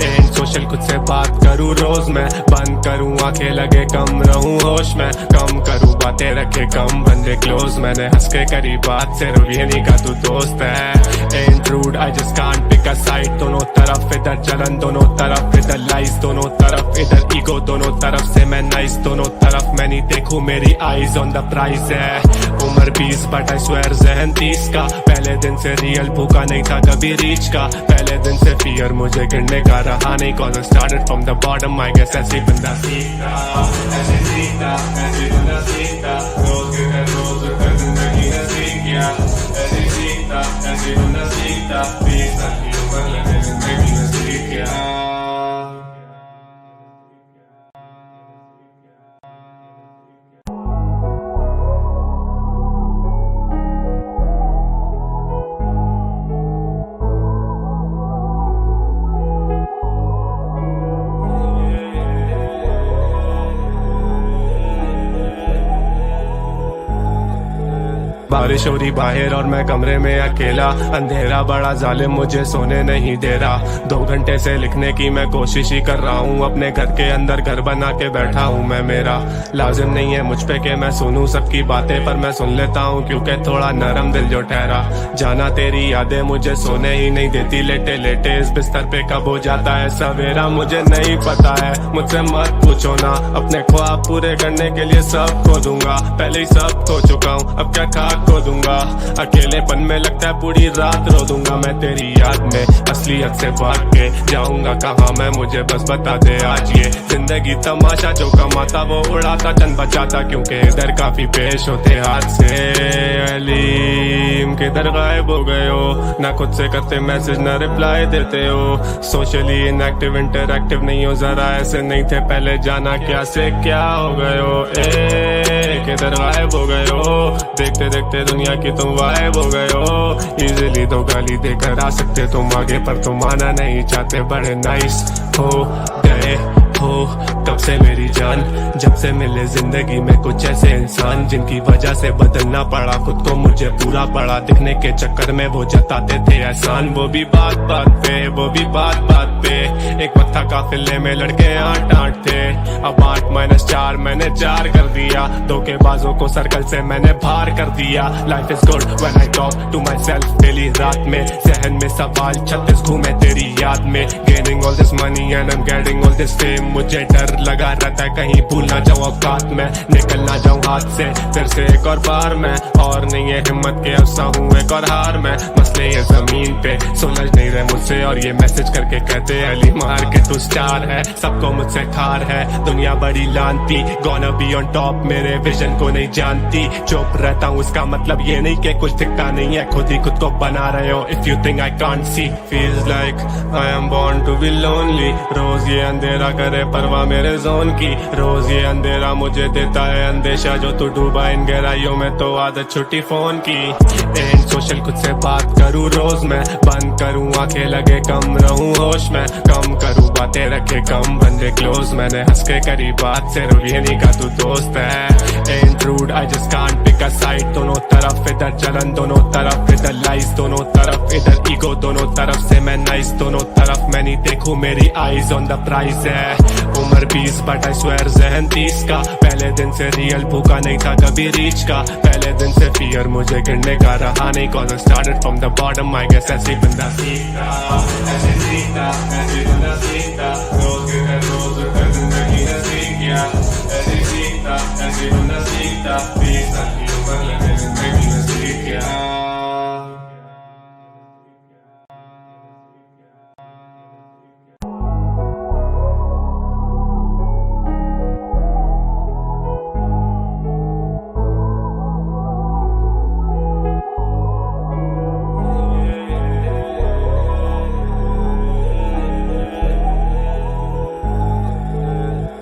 एंड सोशल खुद से बात करूँ रोज मैं, बंद करूँ आंखें लगे कम रहूँ होश में, कम करूँ बातें रखे कम बंदे क्लोज, मैंने हंस के करी बात से ये नहीं का तू दोस्त है। And rude I just can't pick a side, दोनों तरफ इधर जलन दोनों तरफ इधर लाइस, दोनों तरफ इधर ईगो दोनों तरफ से मैं नाइस, दोनों तरफ मैं नहीं देखूं मेरी आईज ऑन द प्राइस है। उम्र 20 बट आई स्वेयर जहन 30 का, पहले दिन से रियल भूखा नहीं था कभी रीच का, पहले दिन से फियर मुझे गिरने का रहा नहीं, cause I started from the bottom, I guess ऐसे बंदा सीखता, ऐसे सीखता, ऐसे बंदा सीखता, रोज के रोज कर जिंदगी ने सीख गया, ऐसे सीखता, ऐसे बंदा सीखता, 20 साल की उम्र लगे जिंदगी ने सीख गया। बारिश हो रही बाहर और मैं कमरे में अकेला, अंधेरा बड़ा जालिम मुझे सोने नहीं दे रहा। 2 घंटे से लिखने की मैं कोशिश ही कर रहा हूँ, अपने घर के अंदर घर बना के बैठा हूँ मैं। मेरा लाजिम नहीं है मुझ पे कि मैं सुनूं सबकी बातें, पर मैं सुन लेता हूँ क्योंकि थोड़ा नरम दिल जो ठहरा। जाना तेरी यादें मुझे सोने ही नहीं देती, लेटे लेटे इस बिस्तर पे कब हो जाता है सवेरा मुझे नहीं पता है। मुझसे मत पूछो ना, अपने ख्वाब पूरे करने के लिए सब खो दूंगा, पहले ही सब खो चुका हूँ अब क्या खाक खो दूंगा। अकेलेपन में लगता है पूरी रात रो दूंगा मैं तेरी याद में, असलियत से भाग के जाऊंगा कहाँ मैं, मुझे बस बता दे आज। ये जिंदगी तमाशा, जो कमाता वो उड़ाता चंद बचाता, क्योंकि इधर काफी पेश होते हाथ से। अलीम किधर गायब हो गए हो, ना खुद से करते मैसेज ना रिप्लाई देते हो, सोशली इनएक्टिव इंटरएक्टिव नहीं हो, जरा ऐसे नहीं थे पहले, जाना क्या से क्या हो गए हो। किधर गायब हो गए हो, देखते देखते दुनिया की तुम वाइब हो गए हो। इजीली तो गाली देकर आ सकते तुम आगे, पर तुम आना नहीं चाहते, बड़े नाइस हो गए हो तब से मेरी जान, जब से मिले जिंदगी में कुछ ऐसे इंसान, जिनकी वजह से बदलना पड़ा खुद को, मुझे पूरा पड़ा दिखने के चक्कर में वो जताते थे एहसान। वो भी बात बात पे, वो भी बात बात पे, एक वक्त था काफिले में लड़के 8-8 थे, अब 8-4 मैंने 4 कर दिया। धोखेबाजों को सर्कल से मैंने बाहर कर दिया। Life is good when I talk to myself daily, रात में जहन में सवाल 36 घूमे तेरी याद में, gaining all this money and I am getting all this fame. मुझे डर लगा रहता है कहीं भूल ना जाऊं औकात में, निकल ना जाऊं हाथ से फिर से एक और बार मैं। और नहीं है हिम्मत के अफसा हूँ एक और हार में, मसले ये जमीन पे सुलझ नहीं रहे मुझसे। और ये मैसेज करके कहते हैं अली मार के तू स्टार है, सबको मुझसे ठार है दुनिया बड़ी लानती। गोना बी ऑन टॉप मेरे विजन को नहीं जानती, चुप रहता हूँ इसका मतलब ये नहीं कि कुछ दिखता नहीं है, खुद ही खुद को बना रहे हो। If you think I can't see, feels like I am born to be lonely. रोज ये अंधेरा करे परवाह मेरे जोन की, रोज ये अंधेरा मुझे देता है अंदेशा। जो तू डूबा इन गहराइयों में तो आदत छुट्टी फोन की। एंड सोशल खुद से बात करूँ रोज मैं, बंद करूँ आंखें लगे कम रहूँ होश में, कम करूँ बातें रखे कम बंदे क्लोज। मैंने हंस के करी बात से ये नहीं का तू दोस्त है। And rude I just can't pick a side, दोनों तरफ इधर जलन दोनों तरफ इधर लाइस, दोनों तरफ इधर ईगो दोनों तरफ से मैं नाइस, दोनों तरफ मैं नहीं देखूं मेरी आईज ऑन द प्राइस है। उम्र 20 बट आई स्वेयर जहन 30 का, पहले दिन से रियल भूखा नहीं था कभी रीच का, पहले दिन से फियर मुझे गिरने का रहा नहीं। Cause I started from the bottom, I guess ऐसे बंदा सीखता, ऐसे सीखता, ऐसे बंदा सीखता, रोज के रोज उठकर जिंदगी ने सीख गया। ऐसे सीखता, ऐसे बंदा सीखता, 20 साल की उम्र लगे जिंदगी ने सीख गया।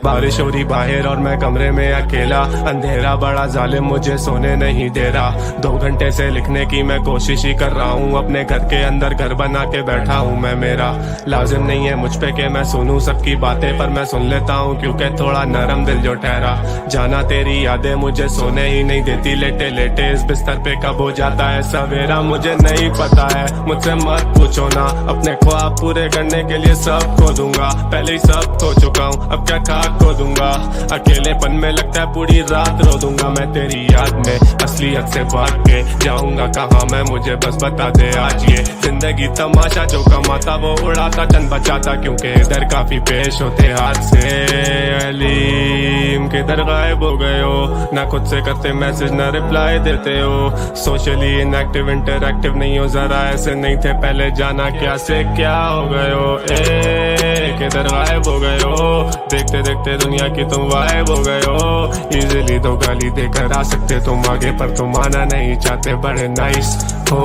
बारिश हो रही बाहर और मैं कमरे में अकेला, अंधेरा बड़ा जालिम मुझे सोने नहीं दे रहा। 2 घंटे से लिखने की मैं कोशिश ही कर रहा हूँ, अपने घर के अंदर घर बना के बैठा हूँ मैं। मेरा लाजिम नहीं है मुझ पे कि मैं सुनूं सबकी बातें, पर मैं सुन लेता हूँ क्योंकि थोड़ा नरम दिल जो ठहरा। जाना तेरी यादें मुझे सोने ही नहीं देती, लेटे लेटे इस बिस्तर पे कब हो जाता है सवेरा मुझे नहीं पता है। मुझसे मत पूछो ना, अपने ख्वाब पूरे करने के लिए सब खो दूंगा, पहले ही सब खो चुका हूँ अब क्या खाक खो दूंगा। अकेलेपन में लगता है पूरी रात रो दूंगा मैं तेरी याद में, असलियत से भाग के जाऊंगा कहाँ मैं, मुझे बस बता दे आज ये जिंदगी तमाशा। जो कमाता वो उड़ाता चंद बचाता, क्योंकि इधर काफी पेश होते हाथ से। अलीम किधर गायब हो गए हो, ना खुद से करते मैसेज ना रिप्लाई देते हो, सोशली इनएक्टिव इंटरएक्टिव नहीं हो, जरा ऐसे नहीं थे पहले, जाना क्या से क्या हो गए हो। किधर गायब हो गए हो, देखते देखते दुनिया की तुम वाइब हो गए हो। इजीली तो गाली देकर आ सकते तुम आगे, पर तुम आना नहीं चाहते, बड़े नाइस हो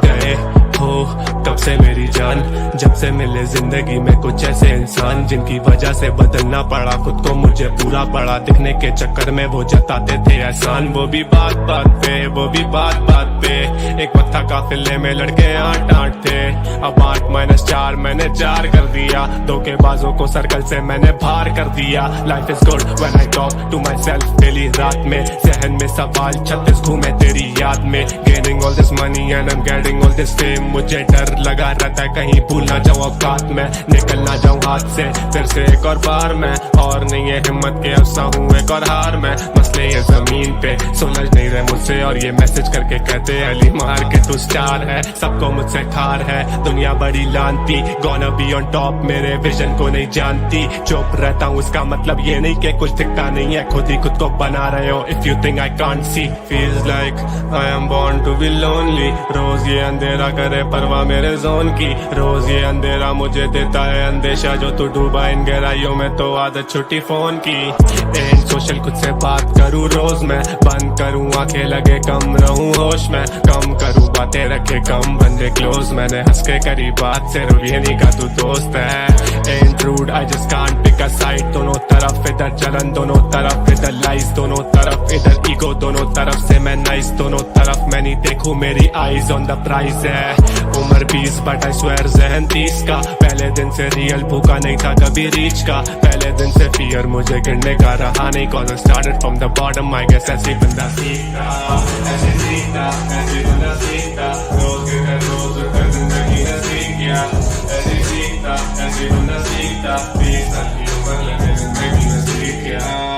गए हो तब से मेरी जान, जब से मिले जिंदगी में कुछ ऐसे इंसान जिनकी वजह से बदलना पड़ा खुद को, मुझे पूरा पड़ा दिखने के चक्कर में वो जताते थे एहसान। वो भी बात बात पे, वो भी बात बात पे, एक वक्त था काफिले में लड़के 8-8 थे, अब 8-4 मैंने 4 कर दिया। धोखेबाजों को सर्कल से मैंने बाहर कर दिया। Life is good when I talk to myself daily, रात में जहन में सवाल 36 घूमे तेरी याद में, gaining all this money and I am getting all this fame. मुझे डर लगा रहता है कहीं भूल ना जाऊं औकात में, निकल ना जाऊं हाथ से फिर से एक और बार मैं। और नहीं है हिम्मत के अफसा हूँ एक और हार में, मसले ये जमीन पे सुलझ नहीं रहे मुझसे। और ये मैसेज करके कहते अली मार के तू स्टार है, सबको मुझसे ठार है दुनिया बड़ी लानती। गोना बी ऑन टॉप मेरे विजन को नहीं जानती, चुप रहता हूँ इसका मतलब ये नहीं कि कुछ दिखता नहीं है, खुद ही खुद को बना रहे हो। If you think I can't see, feels like I am born to be lonely. रोज ये अंधेरा करे परवाह मेरे जोन की, रोज ये अंधेरा मुझे देता है अंदेशा। जो तू डूबा इन गहराइयों में तो आदत छुट्टी फोन की। एंड सोशल खुद से बात करूँ रोज मैं, बंद करूँ आंखें लगे कम रहूँ होश में, कम करूँ बातें रखे कम बंदे क्लोज। मैंने हंस के करी बात से ये नहीं का तू दोस्त है। And rude I just can't pick a side, दोनों तरफ इधर जलन दोनों तरफ इधर लाइस, दोनों तरफ इधर ईगो दोनों तरफ से मैं नाइस, दोनों तरफ मैं नहीं देखूं मेरी आईज ऑन द प्राइस है। उम्र 20 बट आई स्वेयर जहन 30 का, पहले दिन से रियल भूखा नहीं था कभी रीच का, पहले दिन से फियर मुझे गिरने का रहा नहीं। Cause I started from the bottom, I guess ऐसे बंदा सीखता, ऐसे सीखता, ऐसे बंदा सीखता, रोज के रोज उठकर जिंदगी ने सीख गया। ऐसे सीखता, ऐसे बंदा सीखता, 20 साल की उम्र लगे जिंदगी ने सीख गया।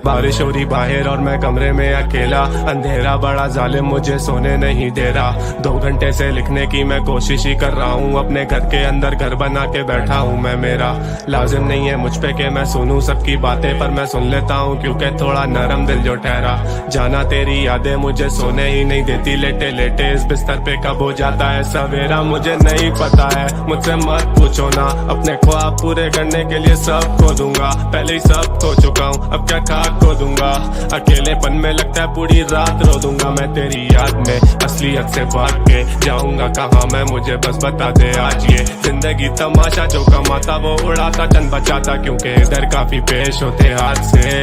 बारिश हो रही बाहर और मैं कमरे में अकेला, अंधेरा बड़ा जालिम मुझे सोने नहीं दे रहा। 2 घंटे से लिखने की मैं कोशिश ही कर रहा हूँ, अपने घर के अंदर घर बना के बैठा हूँ मैं। मेरा लाजिम नहीं है मुझ पे कि मैं सुनूं सबकी बातें, पर मैं सुन लेता हूँ क्योंकि थोड़ा नरम दिल जो ठहरा। जाना तेरी यादें मुझे सोने ही नहीं देती, लेटे लेटे इस बिस्तर पे कब हो जाता है सवेरा मुझे नहीं पता है। मुझसे मत पूछो ना, अपने ख्वाब पूरे करने के लिए सब खो दूंगा। पहले ही सब खो चुका हूँ, अब क्या खाक खो दूंगा। अकेलेपन में लगता है पूरी रात रो दूंगा मैं तेरी याद में। असलियत से भाग के जाऊंगा कहाँ मैं, मुझे बस बता दे आज। ये जिंदगी तमाशा, जो कमाता वो उड़ाता चंद बचाता, क्योंकि इधर काफी पेश होते हाथ से।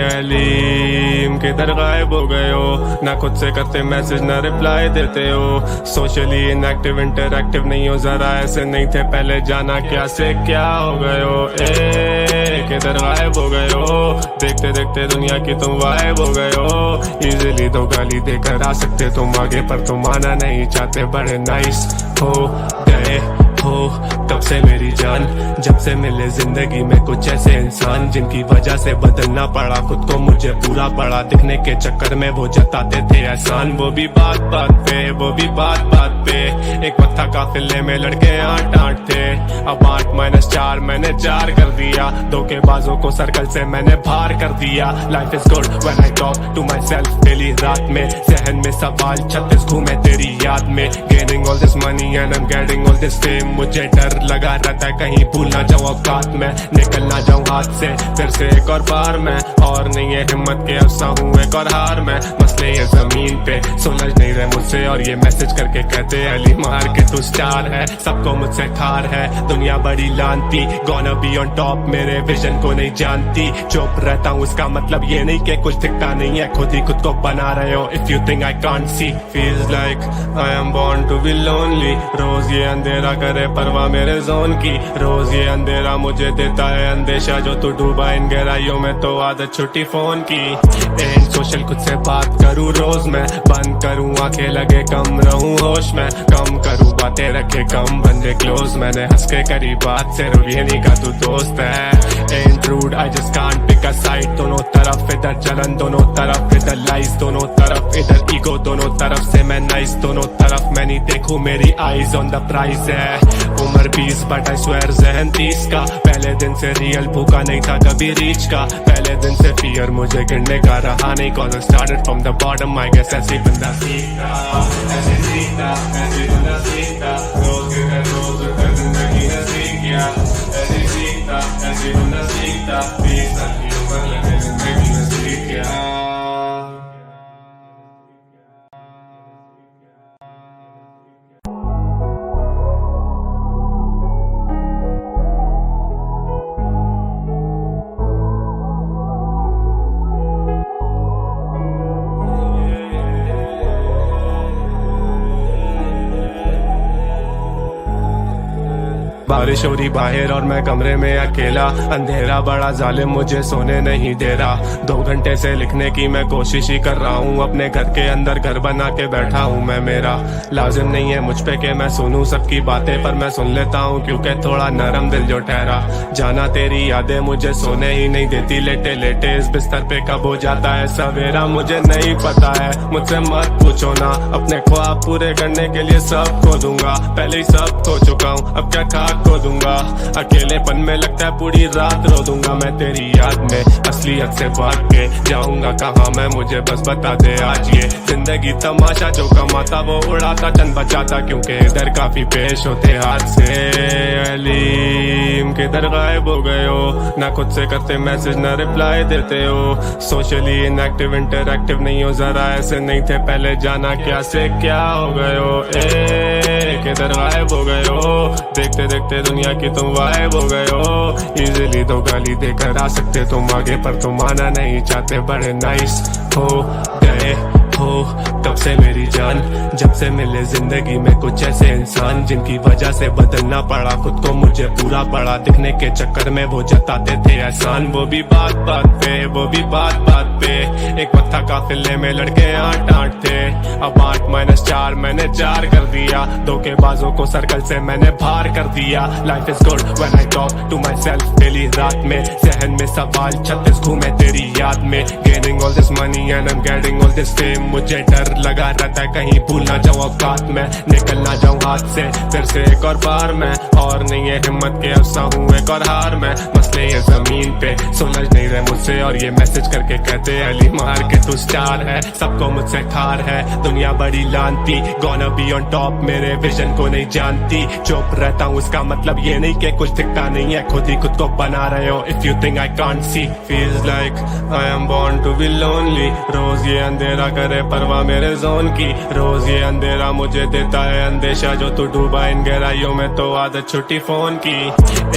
अलीम किधर गायब हो गए हो, ना खुद से करते मैसेज ना रिप्लाई देते हो। सोशली इनएक्टिव इंटरएक्टिव नहीं हो, जरा ऐसे नहीं थे पहले, जाना क्या से क्या हो गए हो। किधर गायब हो गए हो, देखते देखते दुनिया की तुम गायब हो गए हो। इजीली तो गाली देकर आ सकते तुम आगे, पर तुम आना नहीं चाहते, बड़े नाइस हो गए हो कब से मेरी जान। जब से मिले जिंदगी में कुछ ऐसे इंसान, जिनकी वजह से बदलना पड़ा खुद को, मुझे पूरा पड़ा दिखने के चक्कर में वो जताते थे एहसान। वो भी बात बात पे, वो भी बात बात पे, एक पत्थर काफिले में लड़के 8-8 थे, अब 8-4 मैंने 4 कर दिया। धोखेबाजों को सर्कल से मैंने बाहर कर दिया। Life is good when I talk to myself daily रात में, जहन में सवाल 36 घूमे तेरी याद में। Gaining all this money and I am getting all this fame, मुझे डर लगा रहता है कहीं भूल ना जाऊं औकात में, निकल ना जाऊं हाथ से फिर से एक और बार में। और नहीं है हिम्मत के अफसा हूँ एक और हार में, मसले ये जमीन पे सुलझ नहीं रहे मुझसे, और ये मैसेज करके कहते हैं अली मार के तू स्टार है। सबको मुझसे ठार है दुनिया बड़ी लानती, गोना बी ऑन टॉप मेरे विजन को नहीं जानती। चुप रहता हूँ इसका मतलब ये नहीं कि कुछ दिखता नहीं है, खुद ही खुद को बना रहे हो। If you think I can't see, feels like I am born to be lonely. रोज ये अंधेरा करे परवाह मेरे जोन की, रोज ये अंधेरा मुझे देता है अंदेशा, जो तू डूबा इन गहराइयों में तो आदत छुट्टी फोन की। एंड सोशल खुद से बात करूँ रोज मैं, बंद करूँ आंखें लगे कम रहूँ होश में, कम करूँ बातें रखे कम बंदे क्लोज। मैंने हंस के करी बात सिर्फ ये नहीं का तू दोस्त है। And rude I just can't pick a side, दोनों तरफ इधर जलन दोनों तरफ इधर लाइस, दोनों तरफ इधर ईगो दोनों तरफ से मैं नाइस, दोनों तरफ मैं नहीं देखूं मेरी आईज ऑन द प्राइस है। उम्र 20 बट आई स्वेयर जहन 30 का, पहले दिन से रियल भूखा नहीं था कभी रीच का। पहले दिन से फियर मुझे गिरने का रहा नहीं, cause I started from the bottom, I guess ऐसे बंदा सीखता, ऐसे सीखता, ऐसे बंदा सीखता। रोज के रोज कर जिंदगी ने सीख गया, ऐसे सीखता, ऐसे बंदा सीखता। 20 साल की उम्र लगे जिंदगी ने सीख गया। बारिश हो रही बाहर और मैं कमरे में अकेला, अंधेरा बड़ा जालिम मुझे सोने नहीं दे रहा। 2 घंटे से लिखने की मैं कोशिश ही कर रहा हूँ, अपने घर के अंदर घर बना के बैठा हूँ मैं। मेरा लाजिम नहीं है मुझ पे कि मैं सुनूं सबकी बातें, पर मैं सुन लेता हूँ क्योंकि थोड़ा नरम दिल जो ठहरा। जाना तेरी यादें मुझे सोने ही नहीं देती, लेटे लेटे इस बिस्तर पे कब हो जाता है सवेरा मुझे नहीं पता है। मुझसे मत पूछो ना, अपने ख्वाब पूरे करने के लिए सब खो दूंगा। पहले ही सब खो चुका हूँ, अब क्या खाक खो दूंगा। अकेलेपन में लगता है पूरी रात रो दूंगा मैं तेरी याद में। असलियत से भाग के जाऊंगा कहाँ मैं, मुझे बस बता दे आज। ये जिंदगी तमाशा, जो कमाता वो उड़ाता चंद बचाता, क्योंकि इधर काफी पेश होते हाथ से। अलीम किधर गायब हो गए हो, ना खुद से करते मैसेज ना रिप्लाई देते हो। सोशली इनएक्टिव इंटरएक्टिव नहीं हो, जरा ऐसे नहीं थे पहले, जाना क्या से क्या हो गए हो। किधर गायब हो गए हो, देखते देखते दुनिया की तुम गायब हो गए हो। इजीली तो गाली देकर आ सकते तुम आगे, पर तुम आना नहीं चाहते, बड़े नाइस हो गए हो तब से मेरी जान। जब से मिले जिंदगी में कुछ ऐसे इंसान, जिनकी वजह से बदलना पड़ा खुद को, मुझे पूरा पड़ा दिखने के चक्कर में वो जताते थे एहसान। वो भी बात बात पे, वो भी बात बात पे, एक पत्थर काफिले में लड़के 8-8 थे, अब 8-4 मैंने 4 कर दिया। धोखेबाजों को सर्कल से मैंने बाहर कर दिया। Life is good when I talk to myself daily रात में, जहन में सवाल 36 घूमे तेरी याद में, gaining all this money and I am getting all this fame. मुझे डर लगा रहता है कहीं भूल ना जाऊं औकात में, निकल ना जाऊं हाथ से फिर से एक और बार मैं। और नहीं है हिम्मत के अफसा हूँ एक और हार मैं, मसले ये जमीन पे सुलझ नहीं रहे मुझसे। और ये मैसेज करके कहते अली मार के तू स्टार है, सबको मुझसे ठार है दुनिया बड़ी लानती। गोना बी ऑन टॉप मेरे विजन को नहीं जानती, चुप रहता हूँ उसका मतलब ये नहीं कि कुछ दिखता नहीं है, खुद ही खुद को बना रहे हो। If you think I can't see, feels like I am born to be lonely. रोज ये अंधेरा करे परवाह मेरे जोन की, रोज ये अंधेरा मुझे देता है अंदेशा। जो तू डूबा इन गहराइयों में तो आदत छुट्टी फोन की।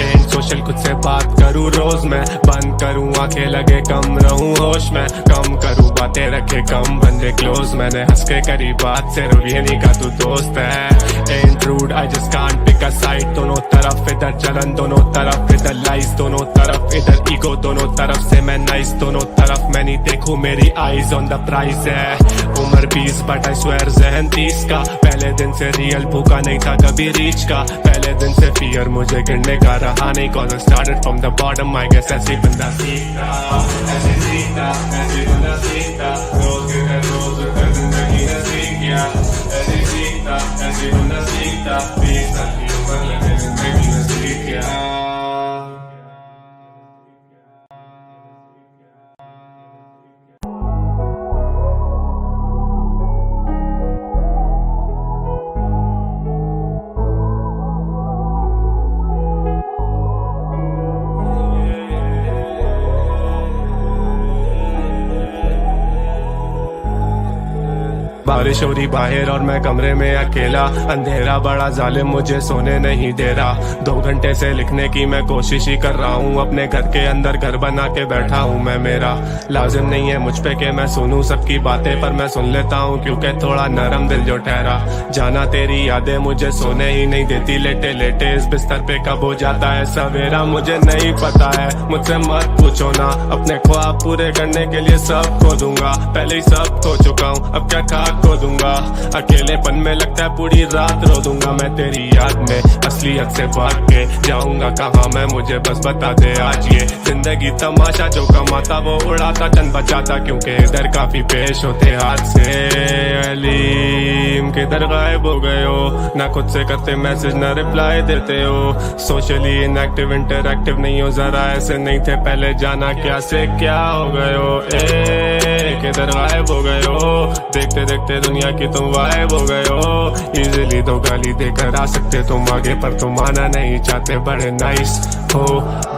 एंड सोशल खुद से बात करूँ रोज मैं, बंद करूँ आंखें लगे कम रहूँ होश में, कम करूँ बातें रखे कम बंदे क्लोज। मैंने हंस के करी बात से ये नहीं का तू दोस्त है। And rude I just can't pick a side, दोनों तरफ इधर जलन दोनों तरफ इधर लाइस, दोनों तरफ इधर ईगो दोनों तरफ से मैं नाइस, दोनों तरफ मैं नहीं देखूं मेरी आईज ऑन द प्राइस है। उम्र 20 बट आई स्वेयर जहन 30 का, पहले दिन से रियल भूखा नहीं था कभी रीच का, पहले दिन से फियर मुझे गिरने का रहा नहीं। Cause I started from the bottom I guess ऐसे बंदा सीखता, ऐसे सीखता, ऐसे बंदा सीखता। रोज गिर रोज उठकर जिंदगी ने सीख गया, ऐसे सीखता, ऐसे बंदा सीखता। 20 साल की उम्र लगे जिंदगी ने सीख गया। बारिश हो रही बाहर और मैं कमरे में अकेला, अंधेरा बड़ा जालिम मुझे सोने नहीं दे रहा। 2 घंटे से लिखने की मैं कोशिश ही कर रहा हूँ, अपने घर के अंदर घर बना के बैठा हूँ मैं। मेरा लाजिम नहीं है मुझ पे कि मैं सुनूं सबकी बातें, पर मैं सुन लेता हूँ क्योंकि थोड़ा नरम दिल जो ठहरा। जाना तेरी यादें मुझे सोने ही नहीं देती, लेटे लेटे इस बिस्तर पे कब हो जाता है सवेरा मुझे नहीं पता है। मुझसे मत पूछो ना, अपने ख्वाब पूरे करने के लिए सब खो दूंगा, पहले ही सब खो चुका हूँ अब क्या खाक खो दूंगा। अकेलेपन में लगता है पूरी रात रो दूंगा मैं तेरी याद में, असलियत से भाग के जाऊंगा कहाँ मैं, मुझे बस बता दे आज। ये जिंदगी तमाशा जो कमाता वो उड़ाता चंद बचाता, क्योंकि इधर काफी पेश होते हाथ से। अलीम किधर गायब हो गए हो, ना खुद से करते मैसेज ना रिप्लाई देते हो, सोशली इनएक्टिव इंटरएक्टिव नहीं हो, जरा ऐसे नहीं थे पहले, जाना क्या से क्या हो गए हो। किधर गायब हो गए हो, देखते देखते दुनिया की तुम गायब हो गए हो। इजीली तो गाली देकर आ सकते तुम आगे, पर तुम आना नहीं चाहते, बड़े नाइस हो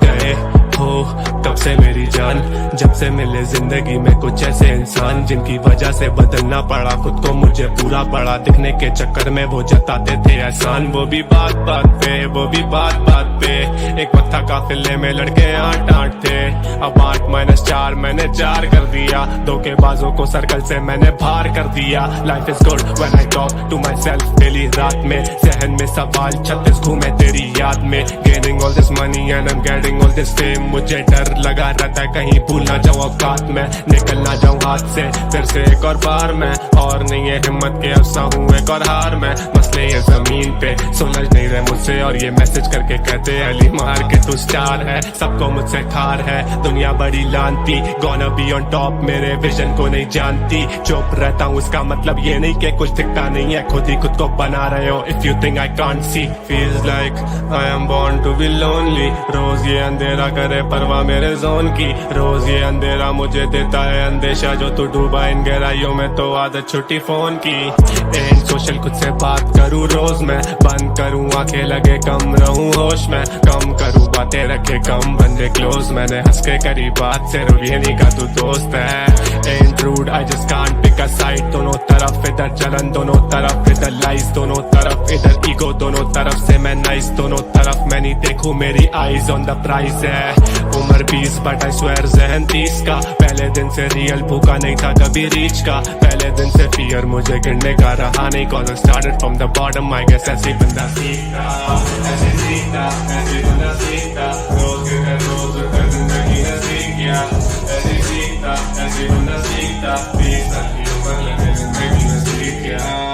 गए हो तब से मेरी जान। जब से मिले जिंदगी में कुछ ऐसे इंसान, जिनकी वजह से बदलना पड़ा खुद को, मुझे पूरा पड़ा दिखने के चक्कर में वो जताते थे एहसान। वो भी बात बात पे, वो भी बात बात पे, एक वक्त था काफिले में लड़के 8-8 थे, अब 8-4 मैंने 4 कर दिया। धोखेबाजों को सर्कल से मैंने बाहर कर दिया। Life is good when I talk to myself daily, रात में जहन में सवाल 36 घूमे तेरी याद में, gaining all this money and I am getting all this fame. मुझे डर लगा रहता है कहीं भूल ना जाऊं औकात में, निकल ना जाऊं हाथ से फिर से एक और बार मैं। और नहीं है हिम्मत के अफसा हूँ एक और हार मैं, मसले ये जमीन पे सुलझ नहीं रहे मुझसे। और ये मैसेज करके कहते अली मार के तू स्टार है, सबको मुझसे ठार है दुनिया बड़ी लानती। गोना बी ऑन टॉप मेरे विजन को नहीं जानती, चुप रहता हूँ उसका मतलब ये नहीं कि कुछ दिखता नहीं है, खुद ही खुद को बना रहे हो। If you think I can't see, feels like I am born to be lonely. रोज ये अंधेरा करे परवाह मेरे जोन की, रोज ये अंधेरा मुझे देता है अंदेशा। जो तू डूबा इन गहराइयों में तो आदत छुट्टी फोन की। एंड सोशल खुद से बात करूँ रोज मैं, बंद करूँ आंखें लगे कम रहूँ होश में, कम करूँ बातें रखे कम बंदे क्लोज। मैंने हंस के करी बात से ये नहीं का तू दोस्त है। And rude I just can't pick a side, दोनों तरफ इधर जलन दोनों तरफ इधर लाइस, दोनों तरफ इधर ईगो दोनों तरफ से मैं नाइस, दोनों तरफ मैं नहीं देखूं मेरी आईज ऑन द प्राइस है। उम्र 20 बट आई स्वेयर जहन 30 का, पहले दिन से रियल भूखा नहीं था कभी रीच का, पहले दिन से फियर मुझे गिरने का रहा नहीं। Cause I started from the bottom I guess ऐसे बंदा सीखता, ऐसे सीखता, ऐसे बंदा सीखता। रोज गिर रोज उठकर जिंदगी ने सीख गया, ऐसे सीखता, ऐसे बंदा सीखता। 20 साल की उम्र लगे जिंदगी ने सीख गया।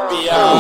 piano.